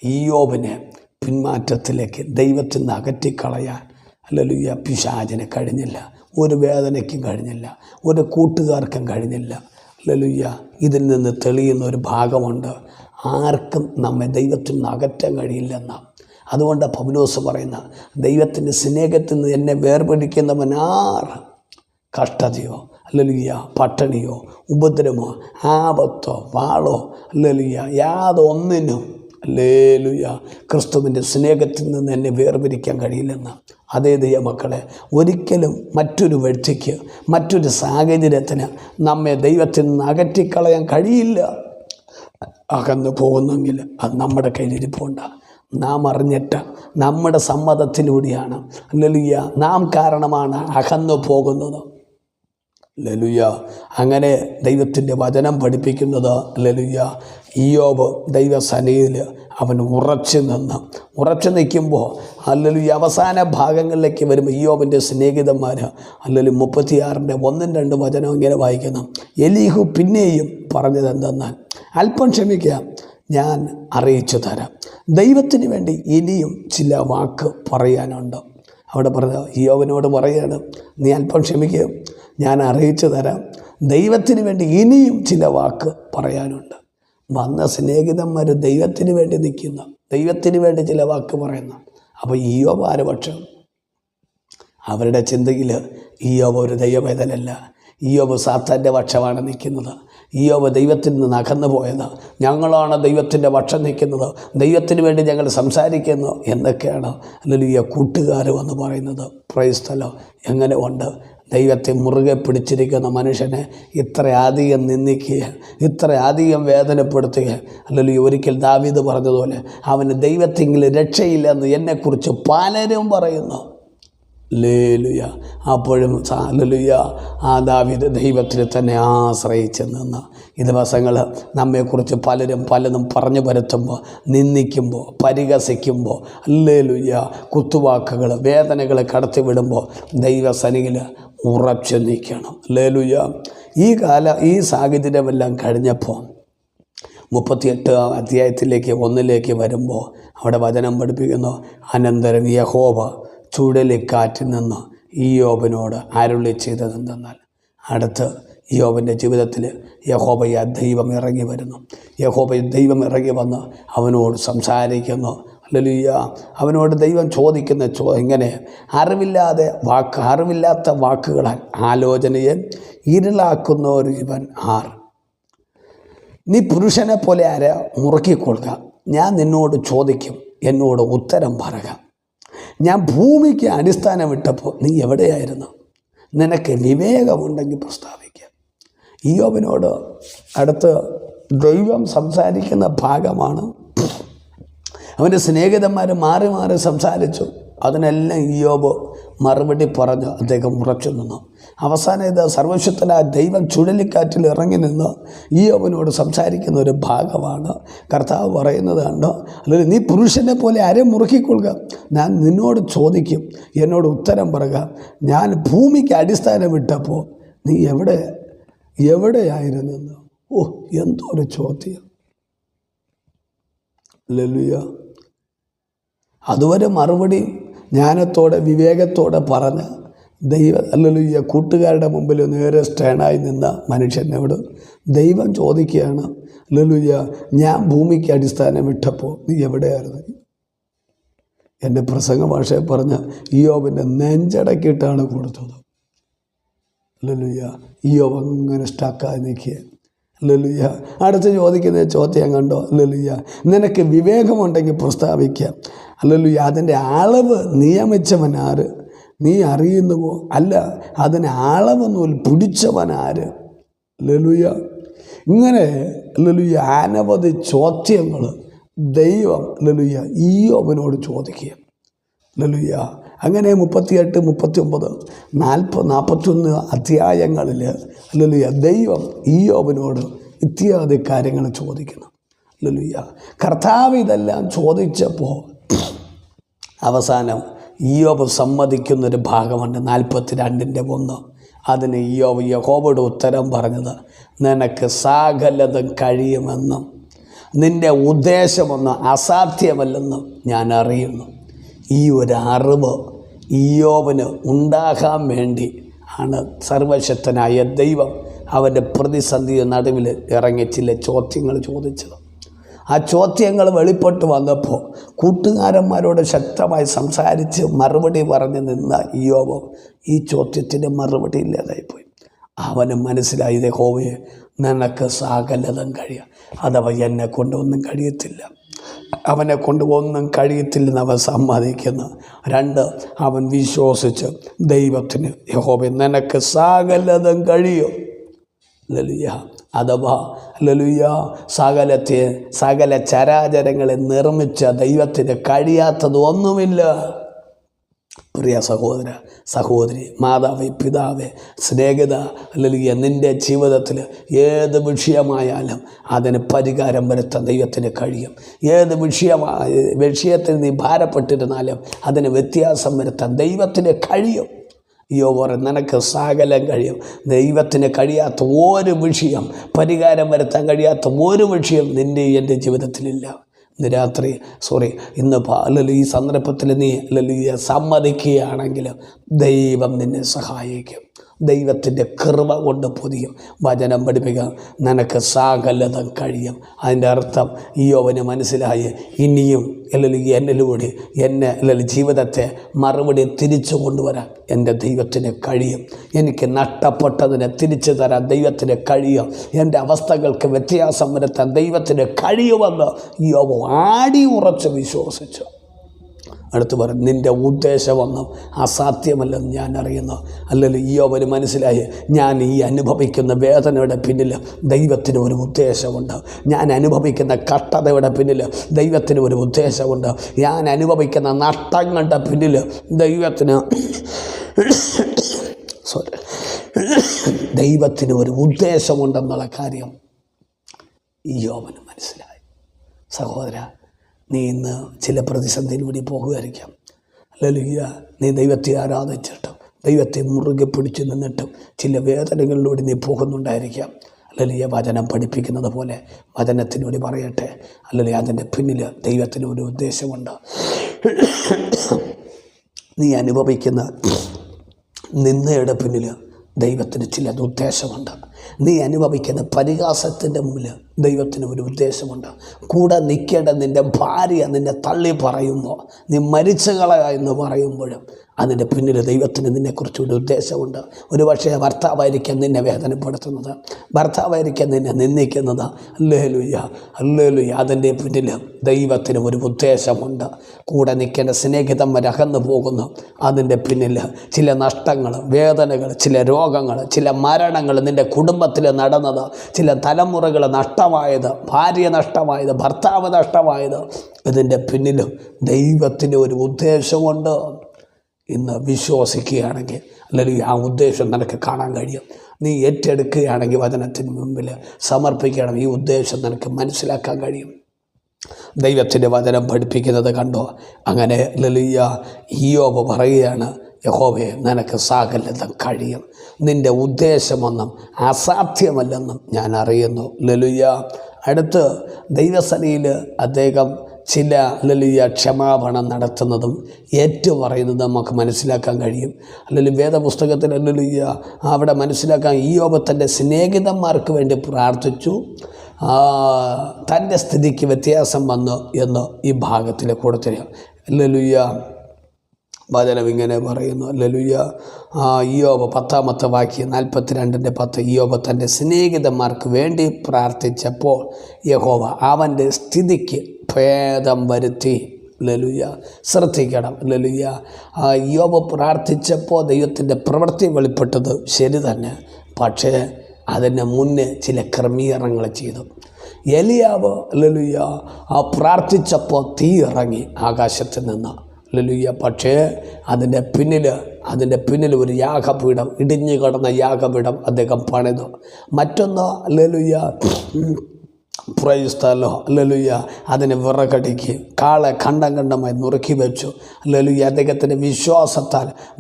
ഇയ്യോബിനെ പിന്മാറ്റത്തിലേക്ക് ദൈവത്തിൽ നിന്ന് അകറ്റിക്കളയാൻ ഹല്ലേലൂയ പിശാചിന് കഴിഞ്ഞില്ല. ഒരു വേദനയ്ക്കും കഴിഞ്ഞില്ല, ഒരു കൂട്ടുകാർക്കും കഴിഞ്ഞില്ല. ഹല്ലേലൂയ. ഇതിൽ നിന്ന് തെളിയുന്ന ഒരു ഭാഗമുണ്ട്, ആർക്കും നമ്മെ ദൈവത്തിൽ നിന്ന് അകറ്റാൻ കഴിയില്ലെന്നാണ്. അതുകൊണ്ട് പൗലോസ് പറയുന്ന, ദൈവത്തിൻ്റെ സ്നേഹത്തിൽ നിന്ന് എന്നെ വേർപിടിക്കുന്നവനാർ കഷ്ടതയോ ഹല്ലേലൂയ പട്ടിണിയോ ഉപദ്രവമോ ആപത്തോ വാളോ ഹല്ലേലൂയ യാതൊന്നിനും ഹല്ലേലൂയ ക്രിസ്തുവിൻ്റെ സ്നേഹത്തിൽ നിന്ന് എന്നെ വേർപിരിക്കാൻ കഴിയില്ലെന്ന്. അതേ ദൈവമക്കളെ, ഒരിക്കലും മറ്റൊരു വ്യക്തിക്ക് മറ്റൊരു സാഹചര്യത്തിന് നമ്മെ ദൈവത്തിൽ നിന്ന് അകറ്റിക്കളയാൻ കഴിയില്ല. അകന്നു പോകുന്നെങ്കിൽ അത് നമ്മുടെ കയ്യിലിരിപ്പുണ്ട്. നാം അറിഞ്ഞിട്ട് നമ്മുടെ സമ്മതത്തിലൂടെയാണ് ഹല്ലേലൂയ നാം കാരണമാണ് അകന്നു പോകുന്നത്. ഹല്ലേലൂയ. അങ്ങനെ ദൈവത്തിൻ്റെ വചനം പഠിപ്പിക്കുന്നത് ഹല്ലേലൂയ ഇയ്യോബ് ദൈവസന്നിധിയിൽ അവൻ ഉറച്ചു നിൽക്കുമ്പോൾ ഹല്ലേലൂയ അവസാന ഭാഗങ്ങളിലേക്ക് വരുമ്പോൾ ഇയ്യോബിൻ്റെ സ്നേഹിതന്മാർ ഹല്ലേലൂയ 36:1-2 വചനം ഇങ്ങനെ വായിക്കുന്നു. എലീഹു പിന്നെയും പറഞ്ഞത് എന്തെന്നാൽ, അല്പം ക്ഷമിക്കുക, ഞാൻ അറിയിച്ചു തരാം. ദൈവത്തിന് വേണ്ടി ഇനിയും ചില വാക്ക് പറയാനുണ്ട്. അവിടെ പറഞ്ഞ ഇയ്യോബിനോട് പറയാണ്, നീ അല്പം ക്ഷമിക്കുക, ഞാൻ അറിയിച്ചു തരാം. ദൈവത്തിന് വേണ്ടി ഇനിയും ചില വാക്ക് പറയാനുണ്ട്. വന്ന സ്നേഹിതന്മാർ ദൈവത്തിന് വേണ്ടി നിൽക്കുന്ന, ദൈവത്തിന് വേണ്ടി ചില വാക്ക് പറയുന്നു. അപ്പോൾ ഇയ്യോബ് ആരുപക്ഷം? അവരുടെ ചിന്തയിൽ ഇയ്യോബ് ഒരു ദൈവവേദനല്ല, ഇയ്യോബ് സാത്താൻ്റെ പക്ഷമാണ് നിൽക്കുന്നത്. ഇയ്യോബ് ദൈവത്തിൽ നിന്ന് അകന്നു പോയത്, ഞങ്ങളാണ് ദൈവത്തിൻ്റെ പക്ഷം നിൽക്കുന്നത്, ദൈവത്തിന് വേണ്ടി ഞങ്ങൾ സംസാരിക്കുന്നു എന്നൊക്കെയാണ് അല്ലെങ്കിൽ കൂട്ടുകാർ വന്ന് പറയുന്നത്. Price the Lord. എങ്ങനെ ഉണ്ട് ദൈവത്തെ മുറുകെ പിടിച്ചിരിക്കുന്ന മനുഷ്യനെ ഇത്ര അധികം നിന്ദിക്കുക, ഇത്ര അധികം വേദനപ്പെടുത്തുക? അല്ലെങ്കിൽ ഒരിക്കൽ ദാവീദ് പറഞ്ഞതുപോലെ, അവന് ദൈവത്തെങ്കിൽ രക്ഷയില്ലെന്ന് എന്നെക്കുറിച്ച് പലരും പറയുന്നു. ഹല്ലേലൂയ. അപ്പോഴും ഹല്ലേലൂയ ആ ദാവീദ് ദൈവത്തിൽ തന്നെ ആശ്രയിച്ച് നിന്ന്. ഈ ദിവസങ്ങൾ നമ്മെക്കുറിച്ച് പലതും പറഞ്ഞു പരത്തുമ്പോൾ, നിന്ദിക്കുമ്പോൾ, പരിഹസിക്കുമ്പോൾ, ഹല്ലേലൂയ കുത്തുവാക്കുകൾ, വേദനകൾ കടത്തിവിടുമ്പോൾ ദൈവസന്നിധിയിൽ ഉറച്ചു നിൽക്കണം. ഹല്ലേലൂയ. ഈ സാഹചര്യമെല്ലാം കഴിഞ്ഞപ്പോൾ 38 അധ്യായത്തിലേക്ക് 1 വരുമ്പോൾ അവിടെ വചനം പഠിപ്പിക്കുന്നു. അനന്തരം യഹോവ ചുഴലിക്കാറ്റിൽ നിന്ന് ഇയ്യോബിനോട് അരുളി ചെയ്തതെന്തെന്നാൽ, അടുത്ത് ഇയ്യോബിൻ്റെ ജീവിതത്തിൽ യഹോവയ ദൈവം ഇറങ്ങി വരുന്നു. ദൈവം ഇറങ്ങി വന്ന് അവനോട് സംസാരിക്കുന്നു. ഹല്ലേലൂയ. അവനോട് ദൈവം ചോദിക്കുന്ന ഇങ്ങനെ, അറിവില്ലാത്ത വാക്കുകളാൽ ആലോചനയെ ഇരുളാക്കുന്ന ഒരു ഇവൻ ആർ? നീ പുരുഷനെ പോലെ ആരെ മുറുക്കിക്കൊള്ളുക. ഞാൻ നിന്നോട് ചോദിക്കും, എന്നോട് ഉത്തരം പറയുക. ഞാൻ ഭൂമിക്ക് അടിസ്ഥാനം ഇട്ടപ്പോൾ നീ എവിടെയായിരുന്നു? നിനക്ക് വിവേകമുണ്ടെങ്കിൽ പ്രസ്താവിക്കുക. ഇയ്യോബിനോട് അടുത്ത് ദൈവം സംസാരിക്കുന്ന ഭാഗമാണ്. അവൻ്റെ സ്നേഹിതന്മാർ മാറി മാറി സംസാരിച്ചു. അതിനെല്ലാം ഇയ്യോബ് മറുപടി പറഞ്ഞ് അദ്ദേഹം ഉറച്ചു നിന്നു. അവസാനം ഇത് സർവശക്തനായ ദൈവം ചുഴലിക്കാറ്റിൽ ഇറങ്ങി നിന്ന് ഇയ്യോബിനോട് സംസാരിക്കുന്ന ഒരു ഭാഗമാണ്. കർത്താവ് പറയുന്നത് കണ്ടോ, അല്ലെങ്കിൽ നീ പുരുഷനെ പോലെ ആരെ മുറുക്കിക്കൊള്ളുക. ഞാൻ നിന്നോട് ചോദിക്കും, എന്നോട് ഉത്തരം പറയുക. ഞാൻ ഭൂമിക്ക് അടിസ്ഥാനം ഇട്ടപ്പോൾ നീ എവിടെയായിരുന്നെന്ന്? ഓ, എന്തോ ഒരു ചോദ്യം. ഹല്ലേലൂയ. അതുവരെ മറുപടി ജ്ഞാനത്തോടെ വിവേകത്തോടെ പറഞ്ഞ് ഹല്ലേലൂയ കൂട്ടുകാരുടെ മുമ്പിൽ നേരെ സ്റ്റേണായി നിന്ന മനുഷ്യനോട് ദൈവം ചോദിക്കുകയാണ്, ഹല്ലേലൂയ. ഞാൻ ഭൂമിക്ക് അടിസ്ഥാനം ഇട്ടപ്പോൾ നീ എവിടെയായിരുന്നു? എൻ്റെ പ്രസംഗ ഭാഷയെ പറഞ്ഞ ഇയ്യോബിൻ്റെ നെഞ്ചടക്കിയിട്ടാണ് കൊടുത്തത്. ഹല്ലേലൂയ. ഇയ്യോബ് അങ്ങനെ സ്റ്റക്കായി നിൽക്കുക. ഹല്ലേലൂയ. അടുത്ത് ചോദിക്കുന്ന ചോദ്യം കണ്ടോ? ഹല്ലേലൂയ. നിനക്ക് വിവേകമുണ്ടെങ്കിൽ പ്രസ്താവിക്കാം. ഹല്ലേലൂയ. അതിൻ്റെ അളവ് നിയമിച്ചവൻ ആര്? നീ അറിയുന്നുവോ? അല്ല, അതിന് അളവ് നൂൽ പിടിച്ചവൻ ആര്? ഹല്ലേലൂയ. ഇങ്ങനെ ഹല്ലേലൂയ അനവധി ചോദ്യങ്ങൾ ദൈവം ഹല്ലേലൂയ ഇയ്യോബിനോട് ചോദിക്കുക. ഹല്ലേലൂയ. അങ്ങനെ 38, 39, 40, 41 അധ്യായങ്ങളിൽ ഹല്ലേലൂയ ദൈവം ഇയ്യോബിനോട് ഇത്യാദി കാര്യങ്ങൾ ചോദിക്കുന്നു. ഹല്ലേലൂയ. കർത്താവ് ഇതെല്ലാം ചോദിച്ചപ്പോൾ അവസാനം ഇയ്യോബ് സമ്മതിക്കുന്നൊരു ഭാഗമുണ്ട്. 42:1. അതിന് ഇയ്യോബ് യഹോവയുടെ ഉത്തരം പറഞ്ഞത്, നിനക്ക് സകലതും കഴിയുമെന്നും നിൻ്റെ ഉദ്ദേശമൊന്നും അസാധ്യമല്ലെന്നും ഞാൻ അറിയുന്നു. ഈ ഒരു അറിവ് ഇയ്യോബിന് ഉണ്ടാകാൻ വേണ്ടി ആണ് സർവശക്തനായ ദൈവം അവൻ്റെ പ്രതിസന്ധിയുടെ നടുവിൽ ഇറങ്ങി ചില ചോദ്യങ്ങൾ ചോദിച്ചത്. ആ ചോദ്യങ്ങൾ വെളിപ്പെട്ട് വന്നപ്പോൾ കൂട്ടുകാരന്മാരോട് ശക്തമായി സംസാരിച്ച് മറുപടി പറഞ്ഞു നിന്ന ഇയ്യോബ് ഈ ചോദ്യത്തിന് മറുപടി ഇല്ലാതായിപ്പോയി. അവന് മനസ്സിലായി, യഹോവേ നിനക്ക് സകലതും കഴിയാം, അഥവാ എന്നെ കൊണ്ടൊന്നും കഴിയത്തില്ല, അവനെ കൊണ്ട് ഒന്നും കഴിയത്തില്ലെന്ന് അവൻ സമ്മതിക്കുന്നു. 2, അവൻ വിശ്വസിച്ച് ദൈവത്തിന്, യഹോവേ നിനക്ക് സകലതും കഴിയും. ഹല്ലേലൂയ. അഥവാ ഹല്ലേലൂയ സകല ചരാചരങ്ങളെ നിർമ്മിച്ച ദൈവത്തിന് കഴിയാത്തത് ഒന്നുമില്ല. പ്രിയ സഹോദര സഹോദരി, മാതാവേ പിതാവേ സ്നേഹിത, ഹല്ലേലൂയ നിൻ്റെ ജീവിതത്തിൽ ഏത് വിഷയമായാലും അതിന് പരിഹാരം വരുത്താൻ ദൈവത്തിന് കഴിയും. ഏത് വിഷയത്തിൽ നീ ഭാരപ്പെട്ടിരുന്നാലും അതിന് വ്യത്യാസം വരുത്താൻ ദൈവത്തിന് കഴിയും. യോബ് നിനക്ക് സകലം കഴിയും. ദൈവത്തിന് കഴിയാത്ത ഒരു വിഷയം, പരിഹാരം വരുത്താൻ കഴിയാത്ത ഒരു വിഷയം നിൻ്റെ എൻ്റെ ജീവിതത്തിലില്ല. ഇന്ന് രാത്രി ഇന്ന് അല്ലെങ്കിൽ ഈ സന്ദർഭത്തിൽ നീ അല്ലെങ്കിൽ സമ്മതിക്കുകയാണെങ്കിൽ ദൈവം നിന്നെ സഹായിക്കും. ദൈവത്തിൻ്റെ കൃപ കൊണ്ട് പൊതിയും. വചനം പഠിപ്പിക്കുക, നിനക്ക് സകലതും കഴിയും. അതിൻ്റെ അർത്ഥം ഇയ്യോബിന് മനസ്സിലായി, ഇനിയും അല്ലെങ്കിൽ എന്നിലൂടെ അല്ലെങ്കിൽ ജീവിതത്തെ മറുപടി തിരിച്ചു കൊണ്ടുവരാൻ എൻ്റെ ദൈവത്തിന് കഴിയും. എനിക്ക് നഷ്ടപ്പെട്ടതിനെ തിരിച്ചു തരാൻ ദൈവത്തിന് കഴിയും. എൻ്റെ അവസ്ഥകൾക്ക് വ്യത്യാസം വരുത്താൻ ദൈവത്തിന് കഴിയുമെന്ന് ഇയ്യോബ് ആടി ഉറച്ച് വിശ്വസിച്ചു. അടുത്ത് പറയും, നിൻ്റെ ഉദ്ദേശമൊന്നും അസാധ്യമല്ലെന്ന് ഞാൻ അറിയുന്നു. അല്ലെങ്കിൽ ഇയ്യോബിന് മനസ്സിലായി, ഞാൻ ഈ അനുഭവിക്കുന്ന വേദനയുടെ പിന്നിൽ ദൈവത്തിന് ഒരു ഉദ്ദേശമുണ്ട്. ഞാൻ അനുഭവിക്കുന്ന കഷ്ടതയുടെ പിന്നിൽ ദൈവത്തിന് ഒരു ഉദ്ദേശമുണ്ട്. ഞാൻ അനുഭവിക്കുന്ന നഷ്ടങ്ങളുടെ പിന്നിൽ ദൈവത്തിന് ഒരു ഉദ്ദേശമുണ്ടെന്നുള്ള കാര്യം ഇയ്യോബിന് മനസ്സിലായി. സഹോദര, നീ ഇന്ന് ചില പ്രതിസന്ധിയിലൂടെ പോകുമായിരിക്കാം. ഹല്ലേലൂയ. നീ ദൈവത്തെ ആരാധിച്ചിട്ടും ദൈവത്തെ മുറുകെ പിടിച്ചു നിന്നിട്ടും ചില വേദനകളിലൂടെ നീ പോകുന്നുണ്ടായിരിക്കാം. ഹല്ലേലൂയ. വചനം പഠിപ്പിക്കുന്നത് പോലെ വചനത്തിനോട് പറയട്ടെ, ഹല്ലേലൂയ അതിൻ്റെ പിന്നിൽ ദൈവത്തിന് ഒരു ഉദ്ദേശമുണ്ട്. നീ അനുഭവിക്കുന്ന നിന്ദയുടെ പിന്നിൽ ദൈവത്തിന് ചില ഉദ്ദേശമുണ്ട്. നീ അനുഭവിക്കുന്ന പരിഹാസത്തിൻ്റെ മുമ്പിൽ ദൈവത്തിന് ഒരു ഉദ്ദേശമുണ്ട്. കൂടെ നിൽക്കേണ്ട നിൻ്റെ ഭാര്യ നിന്നെ തള്ളി പറയുമ്പോൾ, നീ മരിച്ചുകളയ എന്ന് പറയുമ്പോഴും അതിൻ്റെ പിന്നിൽ ദൈവത്തിന് നിന്നെക്കുറിച്ചൊരു ഉദ്ദേശമുണ്ട്. ഒരു പക്ഷേ ഭർത്താവായിരിക്കാം നിന്നെ വേദനപ്പെടുത്തുന്നത്, ഭർത്താവായിരിക്കാം നിന്നെ നിന്ദിക്കുന്നത്. Hallelujah hallelujah. അതിൻ്റെ പിന്നിൽ ദൈവത്തിന് ഒരു ഉദ്ദേശമുണ്ട്. കൂടെ നിൽക്കേണ്ട സ്നേഹിതന്മാർ അകന്നു പോകുന്നു. അതിൻ്റെ പിന്നിൽ ചില നഷ്ടങ്ങൾ, വേദനകൾ, ചില രോഗങ്ങൾ, ചില മരണങ്ങൾ നിൻ്റെ കുടുംബത്തിൽ നടന്നത്, ചില തലമുറകൾ നഷ്ടമായത്, ഭാര്യ നഷ്ടമായത്, ഭർത്താവ് നഷ്ടമായത്, ഇതിൻ്റെ പിന്നിലും ദൈവത്തിന് ഒരു ഉദ്ദേശമുണ്ട്. ഇന്ന് വിശ്വസിക്കുകയാണെങ്കിൽ അല്ലെങ്കിൽ ആ ഉദ്ദേശം നിനക്ക് കാണാൻ കഴിയും. നീ ഏറ്റെടുക്കുകയാണെങ്കിൽ, വചനത്തിന് മുമ്പിൽ സമർപ്പിക്കുകയാണെങ്കിൽ ഈ ഉദ്ദേശം നിനക്ക് മനസ്സിലാക്കാൻ കഴിയും. ദൈവത്തിൻ്റെ വചനം പഠിപ്പിക്കുന്നത് കണ്ടോ? അങ്ങനെ ഹല്ലേലൂയ ഇയ്യോബ് പറയുകയാണ്, യഹോവേ നിനക്ക് സകലതും കഴിയും, നിൻ്റെ ഉദ്ദേശമൊന്നും അസാധ്യമല്ലെന്നും ഞാൻ അറിയുന്നു. ഹല്ലേലൂയ. അടുത്ത് ദൈവസന്നിധിയിൽ അദ്ദേഹം ചില അല്ലെങ്കിൽ ക്ഷമാപണം നടത്തുന്നതും ഏറ്റുപറയുന്നതും നമുക്ക് മനസ്സിലാക്കാൻ കഴിയും. അല്ലെങ്കിൽ വേദപുസ്തകത്തിൽ അല്ലെങ്കിൽ അവിടെ മനസ്സിലാക്കാൻ ഇയ്യോബ് തൻ്റെ സ്നേഹിതന്മാർക്ക് വേണ്ടി പ്രാർത്ഥിച്ചു, തൻ്റെ സ്ഥിതിക്ക് വ്യത്യാസം വന്നു എന്ന് ഈ ഭാഗത്തിൽ കൊടുത്തിരിക്കുക. ഹല്ലേലൂയ. വചനം ഇങ്ങനെ പറയുന്നു. ഹല്ലേലൂയ. ഇയ്യോബ് 10-ാമത്തെ വാക്യം 42:10. ഇയ്യോബ് തൻ്റെ സ്നേഹിതന്മാർക്ക് വേണ്ടി പ്രാർത്ഥിച്ചപ്പോൾ യഹോവ അവൻ്റെ സ്ഥിതിക്ക് ഭേദം വരുത്തി. ഹല്ലേലൂയ. ശ്രദ്ധിക്കണം. ഹല്ലേലൂയ. ഇയ്യോബ് പ്രാർത്ഥിച്ചപ്പോൾ ദൈവത്തിൻ്റെ പ്രവൃത്തി വെളിപ്പെട്ടത് ശരി തന്നെ. പക്ഷേ അതിന് മുന്നേ ചില ക്രമീകരണങ്ങൾ ചെയ്തു. എലിയാവ് ഹല്ലേലൂയ പ്രാർത്ഥിച്ചപ്പോൾ തീ ഇറങ്ങി ആകാശത്തിൽ നിന്ന്. ഹല്ലേലൂയ. പക്ഷേ അതിൻ്റെ പിന്നിൽ ഒരു യാഗപീഠം, ഇടിഞ്ഞു കിടന്ന യാഗപീഠം അദ്ദേഹം പണിതു. മറ്റൊന്ന് ഹല്ലേലൂയ പ്രൈസ്തല്ലോ. ഹല്ലേലൂയ. അതിനെ വിറകടിക്ക് കാളെ ഖണ്ഡമായി നുറുക്കി വെച്ചു. ഹല്ലേലൂയ. അദ്ദേഹത്തിൻ്റെ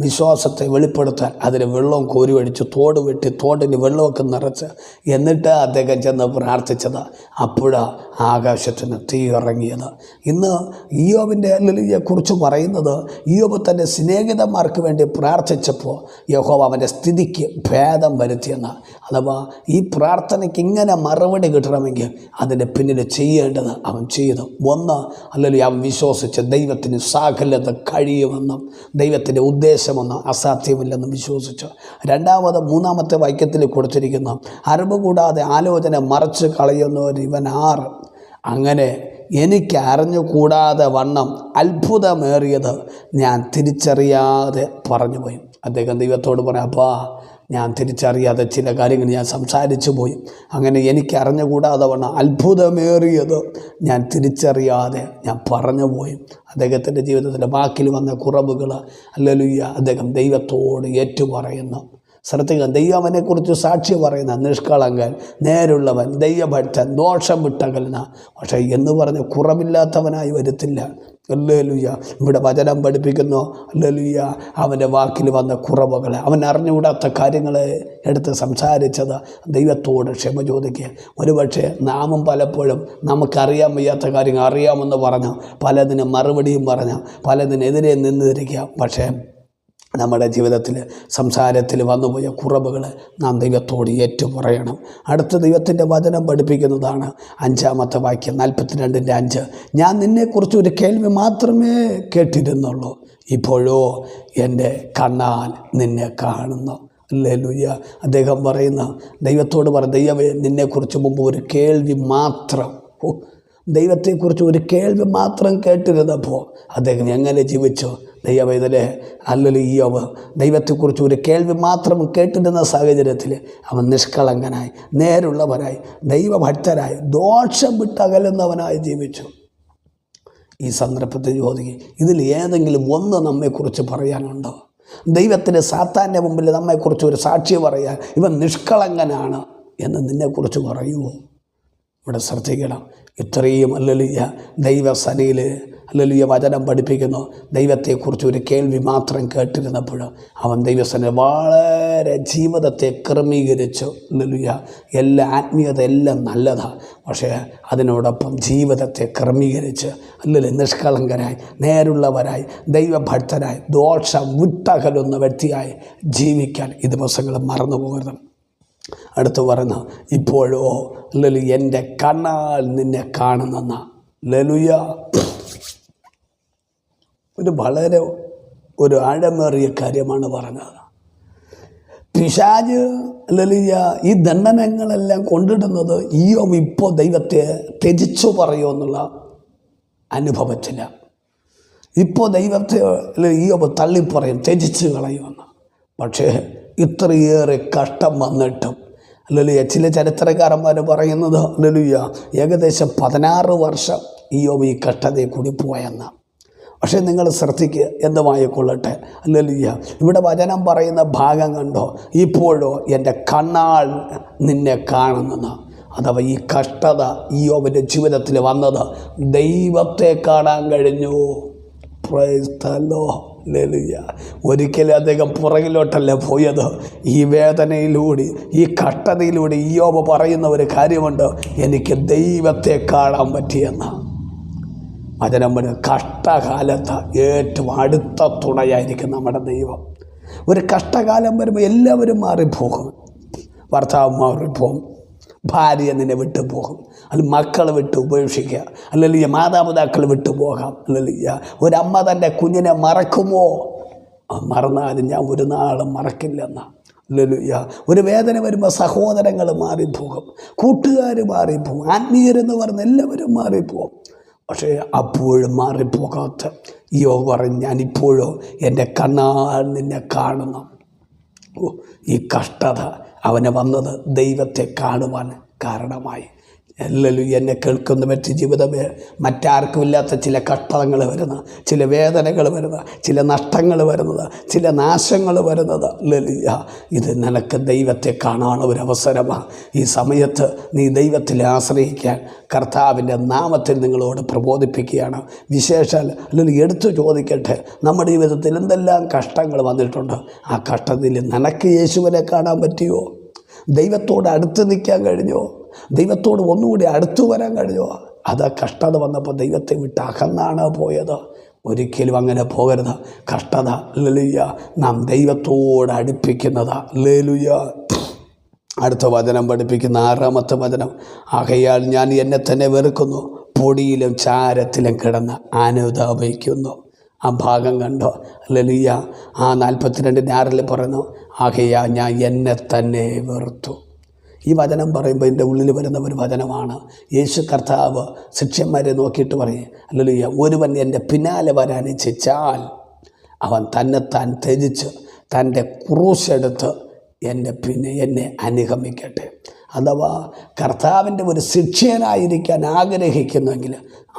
വിശ്വാസത്തെ വെളിപ്പെടുത്താൻ അതിന് വെള്ളവും കോരി ഒഴിച്ച് തോട് വെട്ടി തോടിന് വെള്ളമൊക്കെ നിറച്ച് എന്നിട്ട് അദ്ദേഹം ചെന്ന് പ്രാർത്ഥിച്ചത്. അപ്പോഴാണ് ആകാശത്തിന് തീ ഇറങ്ങിയത്. ഇന്ന് ഇയ്യോബിൻ്റെ ഹല്ലേലൂയയെക്കുറിച്ച് പറയുന്നത്, ഇയ്യോബ് തൻ്റെ സ്നേഹിതന്മാർക്ക് വേണ്ടി പ്രാർത്ഥിച്ചപ്പോൾ യഹോവ അവൻ്റെ സ്ഥിതിക്ക് ഭേദം വരുത്തിയെന്ന്. അഥവാ ഈ പ്രാർത്ഥനയ്ക്ക് ഇങ്ങനെ മറുപടി കിട്ടണമെങ്കിൽ അതിൻ്റെ പിന്നിൽ ചെയ്യേണ്ടത് അവൻ ചെയ്തു. ഒന്ന്, അല്ലെങ്കിൽ അവൻ വിശ്വസിച്ച് ദൈവത്തിന് സകലത കഴിയുമെന്നും ദൈവത്തിൻ്റെ ഉദ്ദേശമെന്നും അസാധ്യമില്ലെന്നും വിശ്വസിച്ചു. രണ്ടാമത് 3-ാമത്തെ വാക്യത്തിൽ കൊടുത്തിരിക്കുന്നു, അറിവ് കൂടാതെ ആലോചന മറച്ച് കളയുന്നവർ ഇവൻ ആർ. അങ്ങനെ എനിക്ക് അറിഞ്ഞുകൂടാതെ വണ്ണം അത്ഭുതമേറിയത് ഞാൻ തിരിച്ചറിയാതെ പറഞ്ഞുപോയി. അദ്ദേഹം ദൈവത്തോട് പറയാം, അപ്പാ ഞാൻ തിരിച്ചറിയാതെ ചില കാര്യങ്ങൾ ഞാൻ സംസാരിച്ചു പോയി. അങ്ങനെ എനിക്ക് അറിഞ്ഞുകൂടാതെ വണ്ണം അത്ഭുതമേറിയത് ഞാൻ തിരിച്ചറിയാതെ ഞാൻ പറഞ്ഞുപോയി. അദ്ദേഹത്തിൻ്റെ ജീവിതത്തിൻ്റെ വാക്കിൽ വന്ന കുറവുകൾ ഹല്ലേലൂയ അദ്ദേഹം ദൈവത്തോട് ഏറ്റുപറയുന്നു. ശ്രദ്ധിക്കുക. ദൈവം അവനെക്കുറിച്ച് സാക്ഷി പറയുന്ന നിഷ്കളങ്കൻ, നേരുള്ളവൻ, ദൈവഭക്തൻ, ദോഷം വിട്ടകലുന്ന, പക്ഷേ എന്ന് പറഞ്ഞ് കുറവില്ലാത്തവനായി വരത്തില്ല. ഹല്ലേലൂയ. ഇവിടെ വചനം പഠിപ്പിക്കുന്നു. ഹല്ലേലൂയ. അവൻ്റെ വാക്കിൽ വന്ന കുറവുകളെ, അവൻ അറിഞ്ഞുകൂടാത്ത കാര്യങ്ങളെ എടുത്ത് സംസാരിച്ചത് ദൈവത്തോട് ക്ഷമ ചോദിക്കുക. ഒരുപക്ഷെ നാമും പലപ്പോഴും നമുക്കറിയാൻ വയ്യാത്ത കാര്യങ്ങൾ അറിയാമെന്ന് പറഞ്ഞു പലതിനും മറുപടിയും പറഞ്ഞു പലതിനെതിരെ നിന്നിരിക്കുക. പക്ഷേ നമ്മുടെ ജീവിതത്തിൽ സംസാരത്തിൽ വന്നുപോയ കുറവുകൾ നാം ദൈവത്തോട് ഏറ്റുപറയണം. അടുത്ത ദൈവത്തിൻ്റെ വചനം പഠിപ്പിക്കുന്നതാണ് 5-ാമത്തെ വാക്യം 42:5. ഞാൻ നിന്നെക്കുറിച്ച് ഒരു കേൾവി മാത്രമേ കേട്ടിരുന്നുള്ളൂ, ഇപ്പോഴോ എൻ്റെ കണ്ണാൽ നിന്നെ കാണുന്നു. ഹല്ലേലൂയ. അദ്ദേഹം പറയുന്ന ദൈവത്തോട് ദൈവമേ, നിന്നെക്കുറിച്ച് മുമ്പ് ഒരു കേൾവി മാത്രം, ദൈവത്തെക്കുറിച്ച് ഒരു കേൾവി മാത്രം കേട്ടിരുന്നപ്പോൾ അദ്ദേഹം എങ്ങനെ ജീവിച്ചു? ദൈവവേദനെ അല്ലെങ്കിൽ ഇയ്യോബ് ദൈവത്തെക്കുറിച്ച് ഒരു കേൾവി മാത്രം കേട്ടിരുന്ന സാഹചര്യത്തിൽ അവൻ നിഷ്കളങ്കനായി, നേരുള്ളവനായി, ദൈവഭക്തനായി, ദോഷം വിട്ടകലുന്നവനായി ജീവിച്ചു. ഈ സന്ദർഭത്തിൽ ചോദിക്കുക, ഇതിൽ ഏതെങ്കിലും ഒന്ന് നമ്മെക്കുറിച്ച് പറയാനുണ്ടോ? ദൈവത്തിന് സാത്താൻ്റെ മുമ്പിൽ നമ്മെക്കുറിച്ച് ഒരു സാക്ഷി പറയാൻ ഇവൻ നിഷ്കളങ്കനാണ് എന്ന് നിന്നെക്കുറിച്ച് പറയുമോ? ഇവിടെ ശ്രദ്ധിക്കണം. ഇത്രയും ഹല്ലേലൂയ ദൈവസനയിൽ ഹല്ലേലൂയ വചനം പഠിപ്പിക്കുന്നു. ദൈവത്തെക്കുറിച്ച് ഒരു കേൾവി മാത്രം കേട്ടിരുന്നപ്പോൾ അവൻ ദൈവസനയിൽ വളരെ ജീവിതത്തെ ക്രമീകരിച്ചു. ഹല്ലേലൂയ. എല്ലാ ആത്മീയത എല്ലാം നല്ലതാണ്, പക്ഷേ അതിനോടൊപ്പം ജീവിതത്തെ ക്രമീകരിച്ച് അല്ലെങ്കിൽ നിഷ്കളങ്കരായി, നേരുള്ളവരായി, ദൈവഭക്തരായി, ദോഷം വിട്ടകലുന്ന വ്യക്തിയായി ജീവിക്കാൻ ഈ ദിവസങ്ങൾ മറന്നു പോകരുത്. അടുത്ത് പറയുന്ന, ഇപ്പോഴോ ലലു എൻ്റെ കണ്ണാൽ നിന്നെ കാണുന്നെന്ന. ലലുയ ഒരു ആഴമേറിയ കാര്യമാണ് പറഞ്ഞത്. പിശാച് ലലിയ ഈ ദണ്ഡനങ്ങളെല്ലാം കൊണ്ടിടുന്നത് ഇയ്യോബ് ഇപ്പോൾ ദൈവത്തെ ത്യജിച്ചു പറയുമെന്നുള്ള അനുഭവത്തില്ല. ഇപ്പോൾ ദൈവത്തെ ഇയ്യോബ് തള്ളിപ്പറയും, ത്യജിച്ച് കളയുമെന്ന്. പക്ഷേ ഇത്രയേറെ കഷ്ടം വന്നിട്ടും ലലുയ ചില ചരിത്രകാരന്മാർ പറയുന്നത് ലലുയ ഏകദേശം 16 വർഷം ഇയ്യോബ് ഈ കഷ്ടതയെ കൂടി പോയെന്ന്. പക്ഷേ നിങ്ങൾ ശ്രദ്ധിക്കുക, എന്തുമായിക്കൊള്ളട്ടെ ലലുയ ഇവിടെ വചനം പറയുന്ന ഭാഗം കണ്ടോ, ഇപ്പോഴോ എൻ്റെ കണ്ണാൽ നിന്നെ കാണുന്നെന്ന്. അഥവാ ഈ കഷ്ടത ഇയ്യോബിൻ്റെ ജീവിതത്തിൽ വന്നത് ദൈവത്തെ കാണാൻ കഴിഞ്ഞു. Price the Lord. ഹല്ലേലൂയ. ഒരിക്കലും അദ്ദേഹം പുറകിലോട്ടല്ല പോയത്. ഈ വേദനയിലൂടെ, ഈ കഷ്ടതയിലൂടെ ഇയ്യോബ് പറയുന്ന ഒരു കാര്യമുണ്ട്, എനിക്ക് ദൈവത്തെ കാണാൻ പറ്റിയെന്ന്. വചനം പറഞ്ഞ കഷ്ടകാലത്ത് ഏറ്റവും അടുത്ത തുണയായിരിക്കും നമ്മുടെ ദൈവം. ഒരു കഷ്ടകാലം വരുമ്പോൾ എല്ലാവരും മാറിപ്പോകും. ഭർത്താവ് മാറിപ്പോകും, ഭാര്യ നിന്നെ വിട്ടു പോകും, അല്ലെങ്കിൽ മക്കൾ വിട്ട് ഉപേക്ഷിക്കുക, അല്ലെങ്കിൽ മാതാപിതാക്കൾ വിട്ടു പോകാം, അല്ലെങ്കിൽ ഒരമ്മ തൻ്റെ കുഞ്ഞിനെ മറക്കുമോ? മറന്നാലും ഞാൻ ഒരു നാളും മറക്കില്ലെന്ന. ഹല്ലേലൂയ. ഒരു വേദന വരുമ്പോൾ സഹോദരങ്ങൾ മാറിപ്പോകും, കൂട്ടുകാർ മാറിപ്പോകും, ആത്മീയരെന്ന് പറഞ്ഞ് എല്ലാവരും മാറിപ്പോകും. പക്ഷേ അപ്പോഴും മാറിപ്പോകാത്ത യോബ് പറഞ്ഞു, ഞാനിപ്പോഴോ എൻ്റെ കണ്ണാൽ നിന്നെ കാണുന്നു. ഈ കഷ്ടത അവന് വന്നത് ദൈവത്തെ കാണുവാൻ കാരണമായി. എല്ലാവരും എന്നെ കേൾക്കുന്ന വ്യക്തി ജീവിതമേ മറ്റാർക്കും ഇല്ലാത്ത ചില കഷ്ടതകൾ വരുന്നത്, ചില വേദനകൾ വരുന്നത്, ചില നഷ്ടങ്ങൾ വരുന്നത്, ചില നാശങ്ങൾ വരുന്നത്. ലലിയ ഇത് നിനക്ക് ദൈവത്തെ കാണാൻ ഒരവസരമാണ്. ഈ സമയത്ത് നീ ദൈവത്തിൽ ആശ്രയിക്കാൻ കർത്താവിൻ്റെ നാമത്തിൽ നിങ്ങളോട് പ്രബോധിപ്പിക്കുകയാണ്. വിശേഷാൽ അല്ലെങ്കിൽ എടുത്തു ചോദിക്കട്ടെ, നമ്മുടെ ജീവിതത്തിൽ എന്തെല്ലാം കഷ്ടങ്ങൾ വന്നിട്ടുണ്ട്. ആ കഷ്ടത്തിൽ നിനക്ക് യേശുവിനെ കാണാൻ പറ്റിയോ? ദൈവത്തോട് അടുത്ത് നിൽക്കാൻ കഴിഞ്ഞോ? ദൈവത്തോട് ഒന്നുകൂടി അടുത്തു വരാൻ കഴിഞ്ഞോ? അത് കഷ്ടത വന്നപ്പോൾ ദൈവത്തെ വിട്ട് അകന്നാണ് പോയത്. ഒരിക്കലും അങ്ങനെ പോകരുത്. കഷ്ടത ഹല്ലേലൂയ നാം ദൈവത്തോട് അടുപ്പിക്കുന്നതാ. ഹല്ലേലൂയ. അടുത്ത വചനം പഠിപ്പിക്കുന്ന 6-ാമത്തെ വചനം, ആകയാൽ ഞാൻ എന്നെ തന്നെ വെറുക്കുന്നു, പൊടിയിലും ചാരത്തിലും കിടന്ന് അനുതാപിക്കുന്നു. ആ ഭാഗം കണ്ടോ? ഹല്ലേലൂയ. ആ 42:6 പറയുന്നു, ആകയാൽ ഞാൻ എന്നെ തന്നെ വെറുത്തു. ഈ വചനം പറയുമ്പോൾ എൻ്റെ ഉള്ളിൽ വരുന്ന ഒരു വചനമാണ്. യേശു കർത്താവ് ശിഷ്യന്മാരെ നോക്കിയിട്ട് പറയും, ഹല്ലേലൂയ, ഒരുവൻ എൻ്റെ പിന്നാലെ വരാൻ ഇച്ഛിച്ചാൽ അവൻ തന്നെത്താൻ ത്യജിച്ച് തൻ്റെ ക്രൂശെടുത്ത് എന്നെ അനുഗമിക്കട്ടെ. അഥവാ കർത്താവിൻ്റെ ഒരു ശിഷ്യനായിരിക്കാൻ ആഗ്രഹിക്കുന്നെങ്കിൽ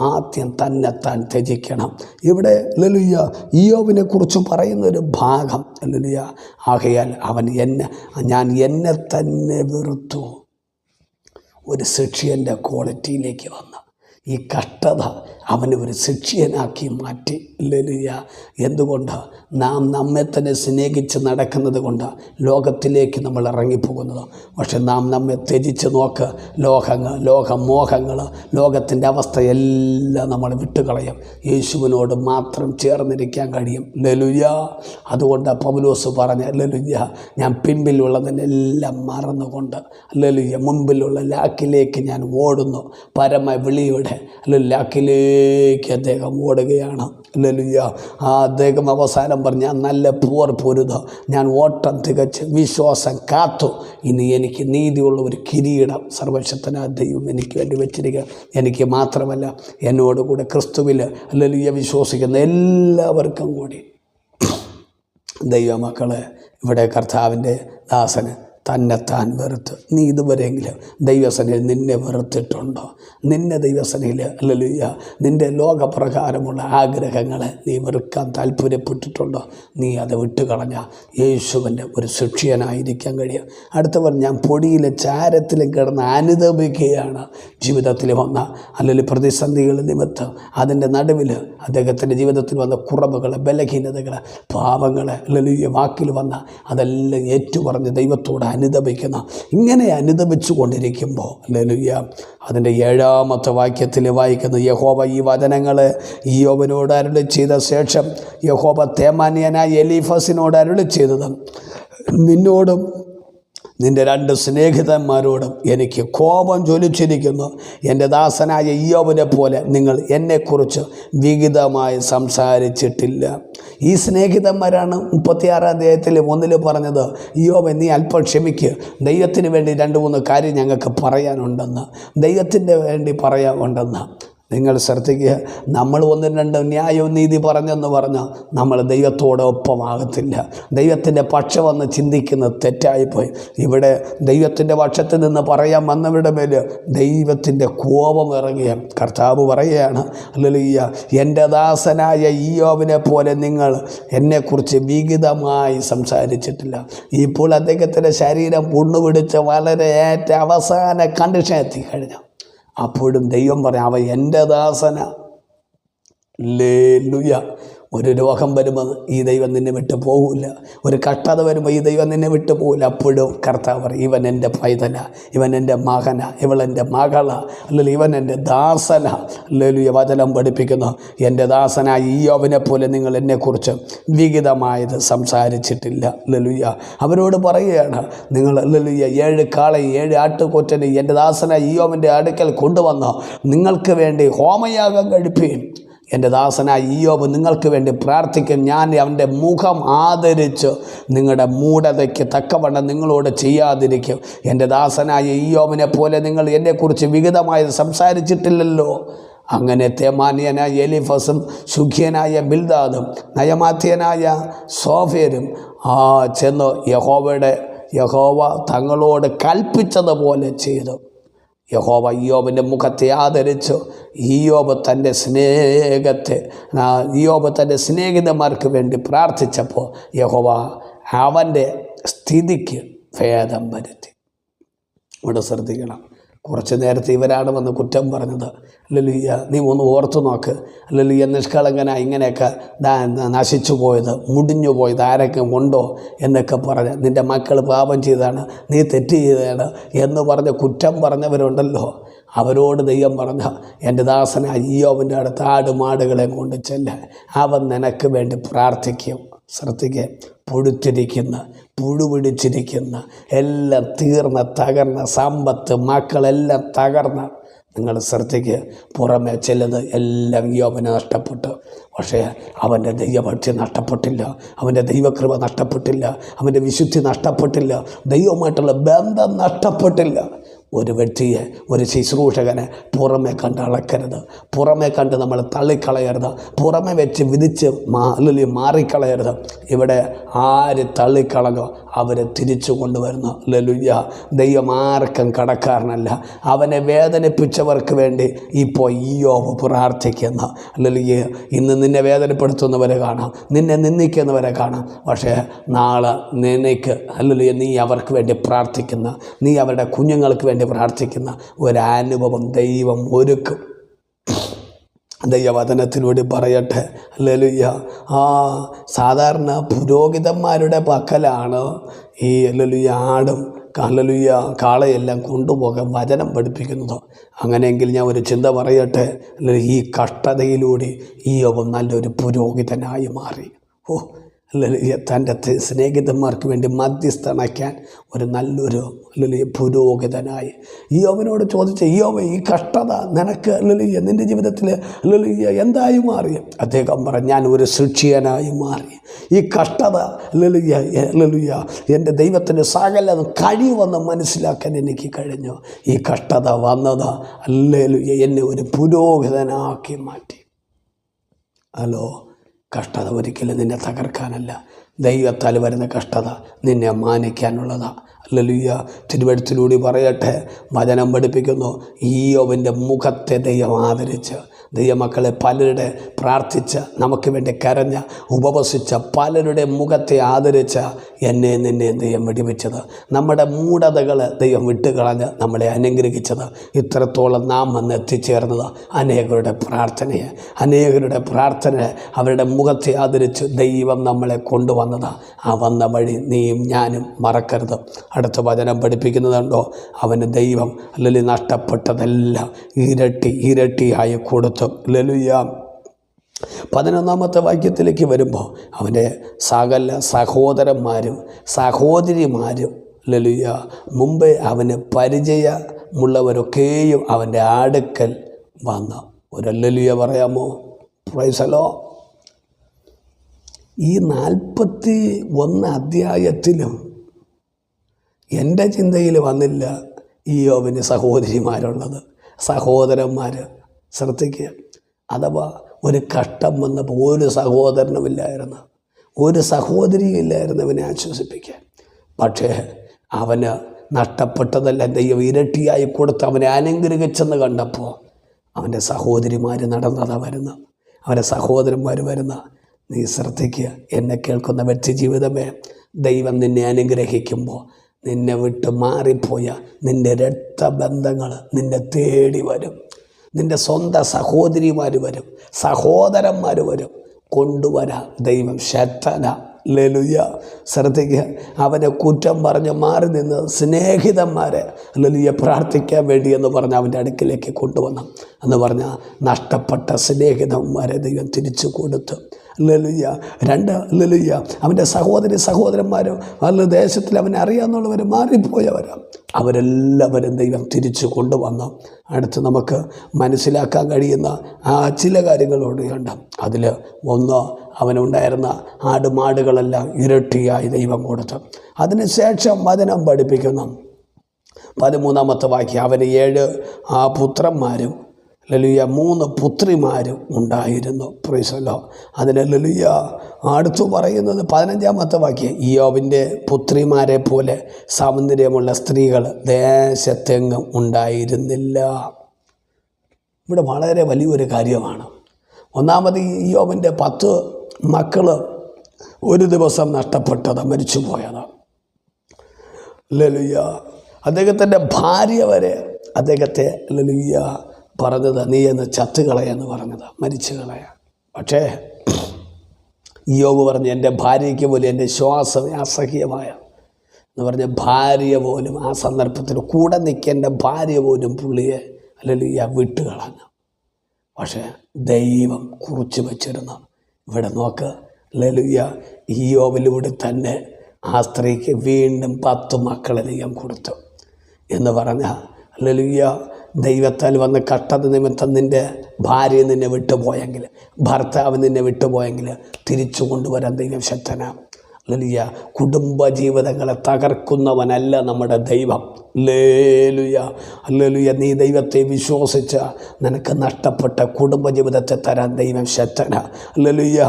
ആദ്യം തന്നെത്താൻ ത്യജിക്കണം. ഇവിടെ ഹല്ലേലൂയ ഇയ്യോബിനെ കുറിച്ച് പറയുന്നൊരു ഭാഗം, ഹല്ലേലൂയ, ആകയാൽ ഞാൻ എന്നെ തന്നെ വെറുത്തു. ഒരു ശിഷ്യൻ്റെ ക്വാളിറ്റിയിലേക്ക് വന്ന ഈ കഷ്ടത അവനെ ഒരു ശിഷ്യനാക്കി മാറ്റി. ഹല്ലേലൂയ. എന്തുകൊണ്ട്? നാം നമ്മെ തന്നെ സ്നേഹിച്ച് നടക്കുന്നത് കൊണ്ട് ലോകത്തിലേക്ക് നമ്മൾ ഇറങ്ങിപ്പോകുന്നത്. പക്ഷെ നാം നമ്മെ ത്യജിച്ച് നോക്ക്, ലോകമോഹങ്ങൾ, ലോകത്തിൻ്റെ അവസ്ഥയെല്ലാം നമ്മൾ വിട്ടുകളയും. യേശുവിനോട് മാത്രം ചേർന്നിരിക്കാൻ കഴിയും. ഹല്ലേലൂയ. അതുകൊണ്ട് പൗലോസ് പറഞ്ഞ, ഹല്ലേലൂയ, ഞാൻ പിൻപിലുള്ളതിനെല്ലാം മറന്നുകൊണ്ട് ഹല്ലേലൂയ മുൻപിലുള്ള ലാക്കിലേക്ക് ഞാൻ ഓടുന്നു. പരമ വിളിയുടെ ലാക്കിലേക്ക് അദ്ദേഹം ഓടുകയാണ്. ഹല്ലേലൂയ. ആ അദ്ദേഹം അവസാനം പറഞ്ഞ, നല്ല പോർ പൊരുത്, ഞാൻ ഓട്ടം തികച്ച് വിശ്വാസം കാത്തു, ഇനി എനിക്ക് നീതിയുള്ള ഒരു കിരീടം സർവശക്തനായ ദൈവം എനിക്ക് വേണ്ടി വെച്ചിരിക്കുക. എനിക്ക് മാത്രമല്ല, എന്നോടുകൂടെ ക്രിസ്തുവിൽ ഹല്ലേലൂയ വിശ്വസിക്കുന്ന എല്ലാവർക്കും കൂടി. ദൈവമക്കളെ, ഇവിടെ കർത്താവിൻ്റെ ദാസന് തന്നെത്താൻ വെറുത്ത്. നീ ഇതുവരെയെങ്കിലും ദൈവസനയിൽ നിന്നെ വെറുത്തിട്ടുണ്ടോ? നിന്നെ ദൈവസനയിൽ ഹല്ലേലൂയ നിൻ്റെ ലോകപ്രകാരമുള്ള ആഗ്രഹങ്ങളെ നീ വെറുക്കാൻ താല്പര്യപ്പെട്ടിട്ടുണ്ടോ? നീ അത് വിട്ടുകളഞ്ഞ യേശുവിൻ്റെ ഒരു ശിഷ്യനായിരിക്കാൻ കഴിയും. അടുത്തവർ, ഞാൻ പൊടിയിലെ ചാരത്തിലും കിടന്ന് അനുതപിക്കുകയാണ്. ജീവിതത്തിൽ വന്ന അല്ലെങ്കിൽ പ്രതിസന്ധികൾ നിമിത്തം അതിൻ്റെ നടുവിൽ അദ്ദേഹത്തിൻ്റെ ജീവിതത്തിൽ വന്ന കുറവുകൾ, ബലഹീനതകൾ, പാപങ്ങൾ, ഹല്ലേലൂയ വാക്കിൽ വന്ന അതെല്ലാം ഏറ്റുപറഞ്ഞ് ദൈവത്തോട് അനുതപിക്കുന്ന, ഇങ്ങനെ അനുതപിച്ചു കൊണ്ടിരിക്കുമ്പോൾ ഹല്ലേലൂയ അതിൻ്റെ 7-ാമത്തെ വാക്യത്തിൽ വായിക്കുന്ന, യഹോവ ഈ വചനങ്ങൾ ഇയ്യോബിനോട് അരുളി ചെയ്ത ശേഷം യഹോവ തേമാന്യനായ എലീഫസിനോട് അരുളി ചെയ്തത്, നിന്നോടും നിൻ്റെ 2 സ്നേഹിതന്മാരോടും എനിക്ക് കോപം ജ്വലിച്ചിരിക്കുന്നു. എൻ്റെ ദാസനായ ഇയ്യോബിനെ പോലെ നിങ്ങൾ എന്നെക്കുറിച്ച് വിഹിതമായി സംസാരിച്ചിട്ടില്ല. ഈ സ്നേഹിതന്മാരാണ് 36-ാം അധ്യായത്തിൽ 1 പറഞ്ഞത്, ഇയ്യോബേ, നീ അല്പം ക്ഷമിക്കുക, ദൈവത്തിന് വേണ്ടി 2-3 കാര്യം ഞങ്ങൾക്ക് പറയാനുണ്ടെന്ന്, ദൈവത്തിൻ്റെ വേണ്ടി പറയാനുണ്ടെന്ന്. നിങ്ങൾ ശ്രദ്ധിക്കുക, നമ്മൾ 1-2 ന്യായവും നീതി പറഞ്ഞെന്ന് പറഞ്ഞാൽ നമ്മൾ ദൈവത്തോടൊപ്പമാകത്തില്ല. ദൈവത്തിൻ്റെ പക്ഷമെന്ന് ചിന്തിക്കുന്നത് തെറ്റായിപ്പോയി. ഇവിടെ ദൈവത്തിൻ്റെ പക്ഷത്തിൽ നിന്ന് പറയാൻ വന്നവരുടെ മേൽ ദൈവത്തിൻ്റെ കോപം ഇറങ്ങിയ കർത്താവ് പറയുകയാണ്, ഹല്ലേലൂയ, എൻ്റെ ദാസനായ ഇയ്യോബിനെ പോലെ നിങ്ങൾ എന്നെക്കുറിച്ച് വിഹിതമായി സംസാരിച്ചിട്ടില്ല. ഇപ്പോൾ അദ്ദേഹത്തിൻ്റെ ശരീരം പുണ്ണുപിടിച്ച് വളരെ അവസാന കണ്ടീഷൻ എത്തിക്കഴിഞ്ഞു. അപ്പോഴും ദൈവം പറയാം, അവൻ എൻ്റെ ദാസന. ഹല്ലേലൂയ. ഒരു രോഗം വരുമ്പോൾ ഈ ദൈവം നിന്നെ വിട്ടു പോകില്ല. ഒരു കഷ്ടത വരുമ്പോൾ ഈ ദൈവം നിന്നെ വിട്ടു പോകില്ല. അപ്പോഴും കർത്താവ് പറയും, ഇവൻ എൻ്റെ പൈതല, ഇവൻ എൻ്റെ മകന, ഇവളെൻ്റെ മകള, അല്ലെങ്കിൽ ഇവൻ എൻ്റെ ദാസന. അല്ലെങ്കിൽ വചനം പഠിപ്പിക്കുന്നു, എൻ്റെ ദാസനായ ഇയ്യോബിനെ പോലെ നിങ്ങൾ എന്നെക്കുറിച്ച് വിഹിതമായത് സംസാരിച്ചിട്ടില്ല. ലലുയ്യ അവരോട് പറയുകയാണ്, നിങ്ങൾ ലലുയ്യ 7 കാളയും 7 ആട്ടുകൊറ്റനെ എൻ്റെ ദാസനായ ഇയ്യോബിൻ്റെ അടുക്കൽ കൊണ്ടുവന്നോ, നിങ്ങൾക്ക് വേണ്ടി ഹോമയാഗം കഴിപ്പീൻ. എൻ്റെ ദാസനായ ഇയ്യോബ് നിങ്ങൾക്ക് വേണ്ടി പ്രാർത്ഥിക്കും. ഞാൻ അവൻ്റെ മുഖം ആദരിച്ച് നിങ്ങളുടെ മൂഢതയ്ക്ക് തക്കവണ്ണം നിങ്ങളോട് ചെയ്യാതിരിക്കും. എൻ്റെ ദാസനായ ഇയ്യോബിനെ പോലെ നിങ്ങൾ എന്നെക്കുറിച്ച് വിഹിതമായത് സംസാരിച്ചിട്ടില്ലല്ലോ. അങ്ങനെ തേമാന്യനായ എലിഫസും ശുഖ്യനായ ബിൽദാദും നയമാത്യനായ സോഫേരും ചെന്ന് യഹോവ തങ്ങളോട് കൽപ്പിച്ചതുപോലെ ചെയ്തു. യഹോവ ഇയ്യോബിൻ്റെ മുഖത്തെ ആദരിച്ചു. ഇയ്യോബ് തൻ്റെ സ്നേഹിതന്മാർക്ക് വേണ്ടി പ്രാർത്ഥിച്ചപ്പോൾ യഹോവ അവൻ്റെ സ്ഥിതിക്ക് ഭേദം വരുത്തി. ഇവിടെ ശ്രദ്ധിക്കണം, കുറച്ച് നേരത്തെ ഇവരാണ് വന്ന് കുറ്റം പറഞ്ഞത്. ലലുയ്യ നീ ഒന്ന് ഓർത്തു നോക്ക്, ലലുയ്യ നിഷ്കളങ്കനായി ഇങ്ങനെയൊക്കെ നശിച്ചു പോയത്, മുടിഞ്ഞു പോയത് ആരൊക്കെ ഉണ്ടോ എന്നൊക്കെ പറഞ്ഞ്, നിൻ്റെ മക്കൾ പാപം ചെയ്താണ്, നീ തെറ്റ് ചെയ്തതാണ് എന്ന് പറഞ്ഞ് കുറ്റം പറഞ്ഞവരുണ്ടല്ലോ. അവരോട് ദൈവം പറഞ്ഞ, എൻ്റെ ദാസനായ ഇയ്യോബിൻ്റെ അടുത്ത് ആടുമാടുകളെ കൊണ്ട് ചെല്ല, അവൻ നിനക്ക് വേണ്ടി പ്രാർത്ഥിക്കും. ശ്രദ്ധിക്കുക, പുഴുത്തിരിക്കുന്ന പുഴു പിടിച്ചിരിക്കുന്ന എല്ലാം തകർന്ന സമ്പത്ത് മക്കളെല്ലാം തകർന്ന, നിങ്ങൾ ശ്രദ്ധിക്കുക, പുറമെ ചിലത് എല്ലാം ഇയ്യോബിന് നഷ്ടപ്പെട്ടു. പക്ഷേ അവൻ്റെ ദൈവഭക്തി നഷ്ടപ്പെട്ടില്ല, അവൻ്റെ ദൈവകൃപ നഷ്ടപ്പെട്ടില്ല, അവൻ്റെ വിശുദ്ധി നഷ്ടപ്പെട്ടില്ല, ദൈവമായിട്ടുള്ള ബന്ധം നഷ്ടപ്പെട്ടില്ല. ഒരു വ്യക്തിയെ, ഒരു ശുശ്രൂഷകനെ പുറമെ കണ്ട് അളക്കരുത്, പുറമെ കണ്ട് നമ്മൾ തള്ളിക്കളയരുത്, പുറമെ വെച്ച് വിധിച്ച് മാറിക്കളയരുത്. ഇവിടെ ആര് തള്ളിക്കളഞ്ഞോ അവരെ തിരിച്ചു കൊണ്ടുവരുന്നു. ലലുയ്യ ദൈവം ആർക്കും കടക്കാരനല്ല. അവനെ വേദനിപ്പിച്ചവർക്ക് വേണ്ടി ഇപ്പോൾ ഇയ്യോബ് പ്രാർത്ഥിക്കുന്ന. ലലുയ്യ ഇന്ന് നിന്നെ വേദനപ്പെടുത്തുന്നവരെ കാണാം, നിന്നെ നിന്ദിക്കുന്നവരെ കാണാം. പക്ഷേ നാളെ നിനക്ക് ലലുയ്യ നീ അവർക്ക് വേണ്ടി പ്രാർത്ഥിക്കുന്ന, നീ അവരുടെ കുഞ്ഞുങ്ങൾക്ക് വേണ്ടി പ്രാർത്ഥിക്കുന്ന ഒരനുഭവം ദൈവം ഒരുക്കും. ദൈവവചനത്തിലൂടെ പറയട്ടെ. ഹല്ലേലൂയ. സാധാരണ പുരോഹിതന്മാരുടെ പക്കലാണ് ഈ ഹല്ലേലൂയ ആടും ഹല്ലേലൂയ കാളയെല്ലാം കൊണ്ടുപോകാൻ വചനം പഠിപ്പിക്കുന്നത്. അങ്ങനെയെങ്കിൽ ഞാൻ ഒരു ചിന്ത പറയട്ടെ. ഈ കഷ്ടതയിലൂടെ ഇയ്യോബ് നല്ലൊരു പുരോഹിതനായി മാറി. തൻ്റെ സ്നേഹിതന്മാർക്ക് വേണ്ടി മധ്യസ്ഥണയ്ക്കാൻ ഒരു നല്ലൊരു പുരോഹിതനായി ഇയ്യോബിനോട് ചോദിച്ച, ഇയ്യോബ് ഈ കഷ്ടത നിനക്ക് നിൻ്റെ ജീവിതത്തിൽ എന്തായി മാറി? അദ്ദേഹം പറഞ്ഞു, ഞാൻ ഒരു ശിക്ഷ്യനായി മാറി. ഈ കഷ്ടത എൻ്റെ ദൈവത്തിൻ്റെ സകലതും കഴിയുമെന്ന് മനസ്സിലാക്കാൻ എനിക്ക് കഴിഞ്ഞു. ഈ കഷ്ടത വന്നത് എന്നെ ഒരു പുരോഹിതനാക്കി മാറ്റി. ഹലോ, കഷ്ടത ഒരിക്കലും നിന്നെ തകർക്കാനല്ല, ദൈവത്താൽ വരുന്ന കഷ്ടത നിന്നെ മാനിക്കാനുള്ളതാണ്. ഹല്ലേലൂയ. തിരുവെഴുത്തിലൂടെ പറയട്ടെ, വചനം പഠിപ്പിക്കുന്നു, ഇയ്യോബിൻ്റെ മുഖത്തെ ദൈവം ആദരിച്ച്, ദൈവമക്കളെ പലരുടെ പ്രാർത്ഥിച്ച, നമുക്ക് വേണ്ടി കരഞ്ഞ, ഉപവസിച്ച പലരുടെ മുഖത്തെ ആദരിച്ച എന്നെ നിന്നെ ദൈവം വെടിവെച്ചത്, നമ്മുടെ മൂഢതകൾ ദൈവം വിട്ടുകളഞ്ഞ് നമ്മളെ അനുഗ്രഹിച്ചത്, ഇത്രത്തോളം നാം വന്ന് എത്തിച്ചേർന്നത് അനേകരുടെ പ്രാർത്ഥന അവരുടെ മുഖത്തെ ആദരിച്ച് ദൈവം നമ്മളെ കൊണ്ടുവന്നതാണ്. ആ വന്ന വഴി നീയും ഞാനും മറക്കരുത്. അടുത്ത വചനം പഠിപ്പിക്കുന്നതുണ്ടോ, അവന് ദൈവം അല്ലെങ്കിൽ നഷ്ടപ്പെട്ടതെല്ലാം ഇരട്ടിയായി കൊടുത്തു. ഹല്ലേലൂയ. 11-ാമത്തെ വാക്യത്തിലേക്ക് വരുമ്പോൾ അവൻ്റെ സകല സഹോദരന്മാരും സഹോദരിമാരും ഹല്ലേലൂയ മുമ്പേ അവന് പരിചയമുള്ളവരൊക്കെയും അവൻ്റെ അടുക്കൽ വന്നു. ഒരു ഹല്ലേലൂയ പറയാമോ? Price the Lord. ഈ 41 അധ്യായത്തിലും എൻ്റെ ചിന്തയിൽ വന്നില്ല ഇയ്യോബിന് സഹോദരിമാരുള്ളത്, സഹോദരന്മാർ. ശ്രദ്ധിക്കുക, അഥവാ ഒരു കഷ്ടം വന്നപ്പോൾ ഒരു സഹോദരനുമില്ലായിരുന്നു, ഒരു സഹോദരിയില്ലായിരുന്നു അവനെ ആശ്വസിപ്പിക്കാൻ. പക്ഷേ അവന് നഷ്ടപ്പെട്ടതല്ല ദൈവം ഇരട്ടിയായി കൊടുത്ത് അവനെ അനുഗ്രഹിച്ചെന്ന് കണ്ടപ്പോൾ അവൻ്റെ സഹോദരിമാർ നടന്നതാണ് വരുന്നത്, അവൻ്റെ സഹോദരന്മാർ വരുന്ന. നീ ശ്രദ്ധിക്കുക, എന്നെ കേൾക്കുന്ന വ്യക്തി ജീവിതമേ, ദൈവം നിന്നെ അനുഗ്രഹിക്കുമ്പോൾ നിന്നെ വിട്ട് മാറിപ്പോയ നിൻ്റെ രക്തബന്ധങ്ങൾ നിന്നെ തേടി വരും. നിൻ്റെ സ്വന്തം സഹോദരിമാർ വരും, സഹോദരന്മാർ വരും. കൊണ്ടുവരാൻ ദൈവം ശക്തന. ഹല്ലേലൂയ. ശ്രദ്ധിക്കുക, അവനെ കുറ്റം പറഞ്ഞ് മാറി നിന്ന് സ്നേഹിതന്മാരെ ഹല്ലേലൂയ പ്രാർത്ഥിക്കാൻ വേണ്ടി എന്ന് പറഞ്ഞ് അവൻ്റെ അടുക്കിലേക്ക് കൊണ്ടുവന്നു എന്ന് പറഞ്ഞാൽ നഷ്ടപ്പെട്ട സ്നേഹിതന്മാരെ ദൈവം തിരിച്ചു കൊടുത്തു. ഹല്ലേലൂയ. ഹല്ലേലൂയ. അവൻ്റെ സഹോദരന്മാരും നല്ല ദേശത്തിൽ അവനെ അറിയാമെന്നുള്ളവർ മാറിപ്പോയവരാണ്. അവരെല്ലാവരും ദൈവം തിരിച്ചു കൊണ്ടുവന്നു. അടുത്ത് നമുക്ക് മനസ്സിലാക്കാൻ കഴിയുന്ന ആ ചില കാര്യങ്ങളോടെയുണ്ട്. അതിൽ ഒന്ന്, അവനുണ്ടായിരുന്ന ആടുമാടുകളെല്ലാം ഇരട്ടിയായി ദൈവം കൊടുത്തു. അതിനുശേഷം വചനം പഠിപ്പിക്കുന്നു 13-ാമത്തെ വാക്യം, അവന് 7 പുത്രന്മാരും ഹല്ലേലൂയ 3 പുത്രിമാരും ഉണ്ടായിരുന്നു. Price the Lord. അതിന് ഹല്ലേലൂയ അടുത്തു പറയുന്നത് 15-ാമത്തെ വാക്യം, ഇയ്യോബിൻ്റെ പുത്രിമാരെ പോലെ സൗന്ദര്യമുള്ള സ്ത്രീകൾ ദേശത്തെങ്ങും ഉണ്ടായിരുന്നില്ല. ഇവിടെ വളരെ വലിയൊരു കാര്യമാണ്. ഒന്നാമത് ഇയ്യോബിൻ്റെ 10 മക്കൾ ഒരു ദിവസം നഷ്ടപ്പെട്ടത്, മരിച്ചു പോയത്. ഹല്ലേലൂയ. അദ്ദേഹത്തിൻ്റെ ഭാര്യ വരെ അദ്ദേഹത്തെ ഹല്ലേലൂയ പറഞ്ഞത്, നീ എന്ന് ചത്തുകളയെന്ന് പറഞ്ഞത്, മരിച്ചു കളയ. പക്ഷേ ഇയ്യോബ് പറഞ്ഞു, എൻ്റെ ഭാര്യയ്ക്ക് പോലും എൻ്റെ ശ്വാസം അസഹ്യമായ എന്ന് പറഞ്ഞ ഭാര്യ പോലും ആ സന്ദർഭത്തിൽ കൂടെ നിൽക്കേണ്ട ഭാര്യ പോലും പുള്ളിയെ ഹല്ലേലൂയ വിട്ടുകളഞ്ഞു. പക്ഷേ ദൈവം കുറിച്ച് വച്ചിരുന്നു. ഇവിടെ നോക്ക്, ഹല്ലേലൂയ, ഇയ്യോബിലൂടെ തന്നെ ആ സ്ത്രീക്ക് വീണ്ടും 10 മക്കളെ ദൈവം കൊടുത്തു എന്ന് പറഞ്ഞാൽ ഹല്ലേലൂയ, ദൈവത്താൽ വന്ന് കഷ്ടത നിമിത്തം നിൻ്റെ ഭാര്യ നിന്നെ വിട്ടുപോയെങ്കിൽ, ഭർത്താവ് നിന്നെ വിട്ടുപോയെങ്കിൽ തിരിച്ചു കൊണ്ടുവരാൻ ദൈവം ശക്തനാണ്. ഹല്ലേലൂയ. കുടുംബജീവിതങ്ങളെ തകർക്കുന്നവനല്ല നമ്മുടെ ദൈവം. ഹല്ലേലൂയ. ഹല്ലേലൂയ. നീ ദൈവത്തെ വിശ്വസിച്ച നിനക്ക് നഷ്ടപ്പെട്ട കുടുംബജീവിതത്തെ തരാൻ ദൈവം ശക്തനാണ്. ഹല്ലേലൂയ.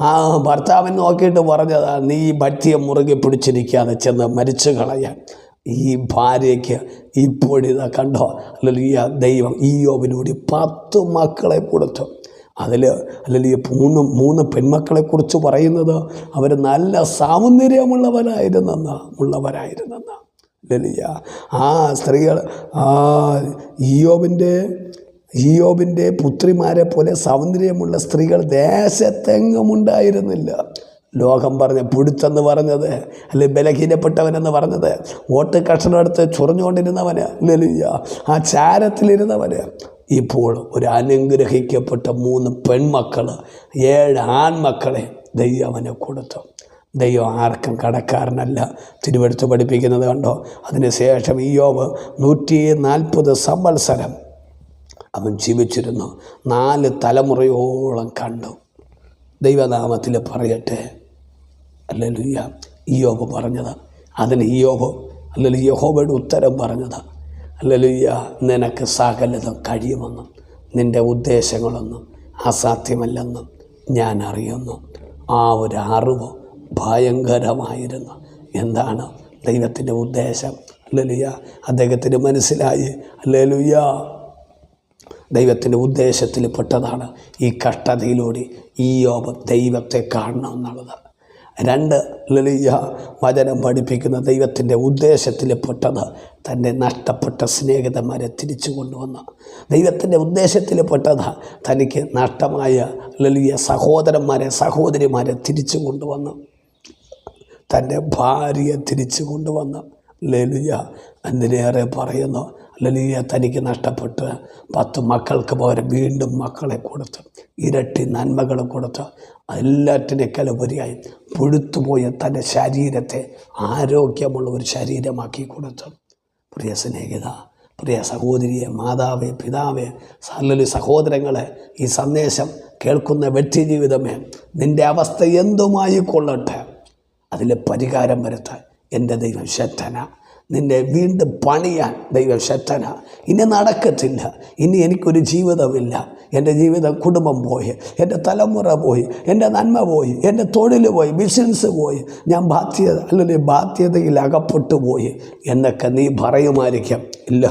ആ ഭർത്താവിനെ നോക്കിയിട്ട് പറഞ്ഞതാ, നീ ഭക്തിയെ മുറുകെ പിടിച്ചിരിക്കാതെ ചെന്ന് മരിച്ചു കളയാൻ. ഈ ഭാര്യയ്ക്ക് ഇപ്പോഴിതാ കണ്ടോ, ഹല്ലേലൂയ, ദൈവം ഇയ്യോബിലൂടെ 10 മക്കളെ കൊടുത്തു. അതിൽ ഹല്ലേലൂയ 3 പെൺമക്കളെക്കുറിച്ച് പറയുന്നത് അവർ നല്ല സൗന്ദര്യമുള്ളവരായിരുന്നെന്ന്. ഹല്ലേലൂയ. ആ സ്ത്രീകൾ ഇയ്യോബിൻ്റെ പുത്രിമാരെ പോലെ സൗന്ദര്യമുള്ള സ്ത്രീകൾ ദേശത്തെങ്ങും ഉണ്ടായിരുന്നില്ല. ലോകം പറഞ്ഞ പുടുത്തെന്ന് പറഞ്ഞത്, അല്ലെങ്കിൽ ബലഹീനപ്പെട്ടവനെന്ന് പറഞ്ഞത്, ഓട്ട് കഷണമെടുത്ത് ചൊറിഞ്ഞുകൊണ്ടിരുന്നവന്, ഹല്ലേലൂയ, ആ ചാരത്തിലിരുന്നവന് ഇപ്പോൾ ഒരു അനുഗ്രഹിക്കപ്പെട്ട 3 പെൺമക്കൾ 7 ആൺമക്കളെ ദൈവം അവനെ കൊടുത്തു. ദൈവം ആർക്കും കടക്കാരനല്ല. തിരുവെടുത്ത് പഠിപ്പിക്കുന്നത് കണ്ടോ. അതിനുശേഷം ഇയ്യോബ് 140 സംവത്സരം അവൻ ജീവിച്ചിരുന്നു. 4 തലമുറയോളം കണ്ടു. ദൈവനാമത്തിൽ പറയട്ടെ. ഹല്ലേലൂയ. ഇയ്യോബ് പറഞ്ഞത്, അതിന് ഇയ്യോബ് ഹല്ലേലൂയ യഹോവയുടെ ഉത്തരം പറഞ്ഞത്, ഹല്ലേലൂയ, നിനക്ക് സകലതും കഴിയുമെന്നും നിൻ്റെ ഉദ്ദേശങ്ങളൊന്നും അസാധ്യമല്ലെന്നും ഞാൻ അറിയുന്നു. ആ ഒരു അറിവ് ഭയങ്കരമായിരുന്നു. എന്താണ് ദൈവത്തിൻ്റെ ഉദ്ദേശം? ഹല്ലേലൂയ. അദ്ദേഹത്തിന് മനസ്സിലായി. ഹല്ലേലൂയ. ദൈവത്തിൻ്റെ ഉദ്ദേശത്തിൽ പെട്ടതാണ് ഈ കഷ്ടതയിലൂടെ ഇയ്യോബ് ദൈവത്തെ കാണണമെന്നുള്ളത്. 2, ഹല്ലേലൂയ, വചനം പഠിപ്പിക്കുന്ന ദൈവത്തിൻ്റെ ഉദ്ദേശത്തിൽ പെട്ടത് തൻ്റെ നഷ്ടപ്പെട്ട സ്നേഹിതന്മാരെ തിരിച്ചു കൊണ്ടുവന്നു. ദൈവത്തിൻ്റെ ഉദ്ദേശത്തിൽ പെട്ടത് തനിക്ക് നഷ്ടമായ ഹല്ലേലൂയ സഹോദരിമാരെ തിരിച്ചു കൊണ്ടുവന്നു. തൻ്റെ ഭാര്യയെ തിരിച്ചു കൊണ്ടുവന്നു. ഹല്ലേലൂയ. എന്തിനേറെ പറയുന്നു, ഹല്ലേലൂയ, തനിക്ക് നഷ്ടപ്പെട്ട് 10 മക്കൾക്ക് പകരം വീണ്ടും മക്കളെ കൊടുത്തു. ഇരട്ടി നന്മകൾ കൊടുത്ത് എല്ലാറ്റിനേക്കാൾ ഉപരിയായി പുഴുത്തുപോയ തൻ്റെ ശരീരത്തെ ആരോഗ്യമുള്ള ഒരു ശരീരമാക്കി കൊടുത്തു. പ്രിയ സ്നേഹിത, പ്രിയ സഹോദരിയെ, മാതാവേ, പിതാവേ, സഹോദരങ്ങളെ, ഈ സന്ദേശം കേൾക്കുന്ന വ്യക്തി ജീവിതമേ, നിൻ്റെ അവസ്ഥ എന്തുമായി കൊള്ളട്ടെ, അതിൽ പരിഹാരം വരുത്താൻ എൻ്റെ ദൈവം ശക്തനാ. നിന്നെ വീണ്ടും പണിയാൻ ദൈവം ശക്തനാ. ഇനി നടക്കത്തില്ല, ഇനി എനിക്കൊരു ജീവിതമില്ല, എൻ്റെ ജീവിതം കുടുംബം പോയി, എൻ്റെ തലമുറ പോയി, എൻ്റെ നന്മ പോയി, എൻ്റെ തൊഴിൽ പോയി, ബിസിനസ് പോയി, ഞാൻ ബാധ്യതയിൽ അകപ്പെട്ടു പോയി എന്നൊക്കെ നീ പറയുമായിരിക്കാം. ഇല്ല,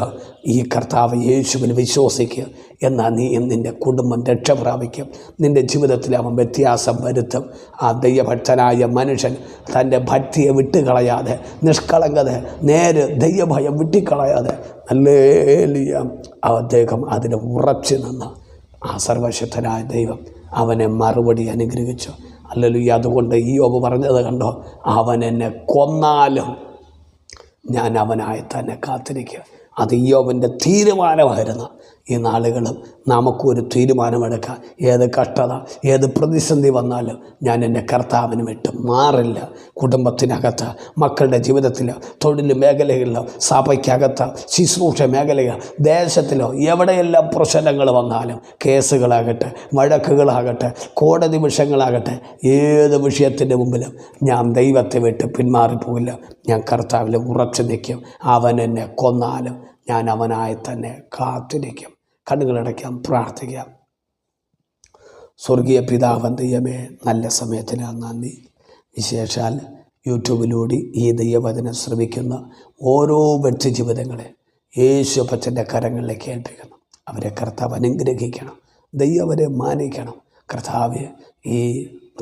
ഈ കർത്താവ് യേശുവിൽ വിശ്വസിക്കുക, എന്നാൽ നീ നിൻ്റെ കുടുംബം രക്ഷ പ്രാപിക്കും. നിൻ്റെ ജീവിതത്തിൽ അവൻ വ്യത്യാസം വരുത്തും. ആ ദൈവഭക്തനായ മനുഷ്യൻ തൻ്റെ ഭക്തിയെ വിട്ടുകളയാതെ, നിഷ്കളങ്കത നേര് ദൈവഭയം വിട്ടിക്കളയാതെ, ഹല്ലേലൂയ, അദ്ദേഹം അതിന് ഉറച്ചു നിന്ന് ആ സർവശക്തനായ ദൈവം അവനെ മറുപടി അനുഗ്രഹിച്ചു. ഹല്ലേലൂയ. അതുകൊണ്ട് ഇയ്യോബ് പറഞ്ഞത് കണ്ടോ, അവൻ എന്നെ കൊന്നാലും ഞാൻ അവനായി തന്നെ കാത്തിരിക്കുക. അത് ഇയ്യോബിൻ്റെ തീരുമാനമായിരുന്നു. ഈ നാളുകളും നമുക്കൊരു തീരുമാനമെടുക്കാം. ഏത് കഷ്ടത, ഏത് പ്രതിസന്ധി വന്നാലും ഞാൻ എൻ്റെ കർത്താവിന് വിട്ട് മാറില്ല. കുടുംബത്തിനകത്ത്, മക്കളുടെ ജീവിതത്തിലോ, തൊഴിൽ മേഖലകളിലോ, സഭയ്ക്കകത്ത്, ശുശ്രൂഷ മേഖലയോ, ദേശത്തിലോ എവിടെയെല്ലാം പ്രശ്നങ്ങൾ വന്നാലും, കേസുകളാകട്ടെ, വഴക്കുകളാകട്ടെ, കോടതി വിഷയങ്ങളാകട്ടെ, ഏത് വിഷയത്തിൻ്റെ മുമ്പിലും ഞാൻ ദൈവത്തെ വിട്ട് പിന്മാറിപ്പോയില്ല. ഞാൻ കർത്താവിൽ ഉറച്ചു നിൽക്കും. അവൻ എന്നെ കൊന്നാലും ഞാൻ അവനായി തന്നെ കാത്തിരിക്കും. കണ്ണുകളടയ്ക്കാം, പ്രാർത്ഥിക്കാം. സ്വർഗീയ പിതാവൻ ദൈവമേ, നല്ല സമയത്തിന് നന്ദി. വിശേഷാൽ യൂട്യൂബിലൂടെ ഈ ദൈവവചനം ശ്രമിക്കുന്ന ഓരോ വ്യക്തി ജീവിതങ്ങളെ യേശു അപ്പച്ചൻ്റെ കരങ്ങളിലേക്ക് ഏൽപ്പിക്കണം. അവരെ കർത്താവ് അനുഗ്രഹിക്കണം. ദൈവവരെ മാനിക്കണം. കർത്താവ് ഈ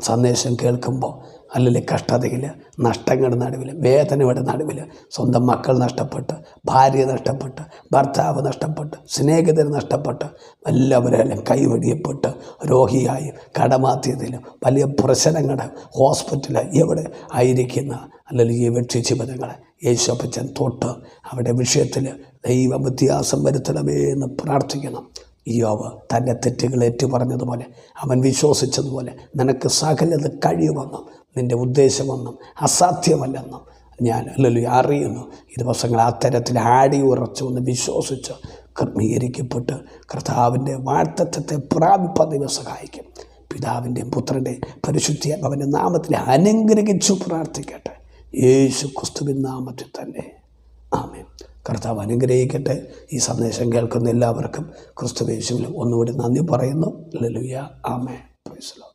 സന്ദേശം കേൾക്കുമ്പോൾ അല്ലെങ്കിൽ കഷ്ടതയിൽ, നഷ്ടങ്ങളുടെ നടുവിൽ, വേദനയുടെ നടുവിൽ, സ്വന്തം മക്കൾ നഷ്ടപ്പെട്ട്, ഭാര്യ നഷ്ടപ്പെട്ട്, ഭർത്താവ് നഷ്ടപ്പെട്ട്, സ്നേഹിതർ നഷ്ടപ്പെട്ട്, എല്ലാവരെല്ലാം കൈവടിയപ്പെട്ട് രോഗിയായി കടമാത്യത്തിലും വലിയ പ്രശ്നങ്ങളുടെ ഹോസ്പിറ്റലിൽ എവിടെ ആയിരിക്കുന്ന അല്ലെങ്കിൽ ഈ വ്യക്തി ജീവിതങ്ങളെ യേശുപ്പച്ചൻ തൊട്ട് അവിടെ വിഷയത്തിൽ ദൈവ വ്യത്യാസം വരുത്തണമേ എന്ന് പ്രാർത്ഥിക്കണം. ഇയ്യോബ് തൻ്റെ തെറ്റുകൾ ഏറ്റുപറഞ്ഞതുപോലെ, അവൻ വിശ്വസിച്ചതുപോലെ നിനക്ക് സകലത് കഴിയുമെന്നും നിൻ്റെ ഉദ്ദേശമെന്നും അസാധ്യമല്ലെന്നും ഞാൻ അറിയുന്നു. ഈ ദിവസങ്ങൾ ആ തരത്തിൽ ആടി ഉറച്ചുകൊണ്ട് വിശ്വസിച്ച് ക്രമീകരിക്കപ്പെട്ട് കർത്താവിൻ്റെ വാഴ്ത്തത്വത്തെ പ്രാപിപ്പാൻ ദൈവം സഹായിക്കും. പിതാവിൻ്റെയും പുത്രൻ്റെയും പരിശുദ്ധാത്മാവിൻ്റെ നാമത്തിൽ അനുഗ്രഹിച്ചു പ്രാർത്ഥിക്കട്ടെ. യേശു ക്രിസ്തുവിൻ നാമത്തിൽ തന്നെ. ആമേൻ. കർത്താവ് അനുഗ്രഹിക്കട്ടെ. ഈ സന്ദേശം കേൾക്കുന്ന എല്ലാവർക്കും ക്രിസ്തു യേശുവിലും ഒന്നുകൂടി നന്ദി പറയുന്നു. Hallelujah. Amen. Price the Lord.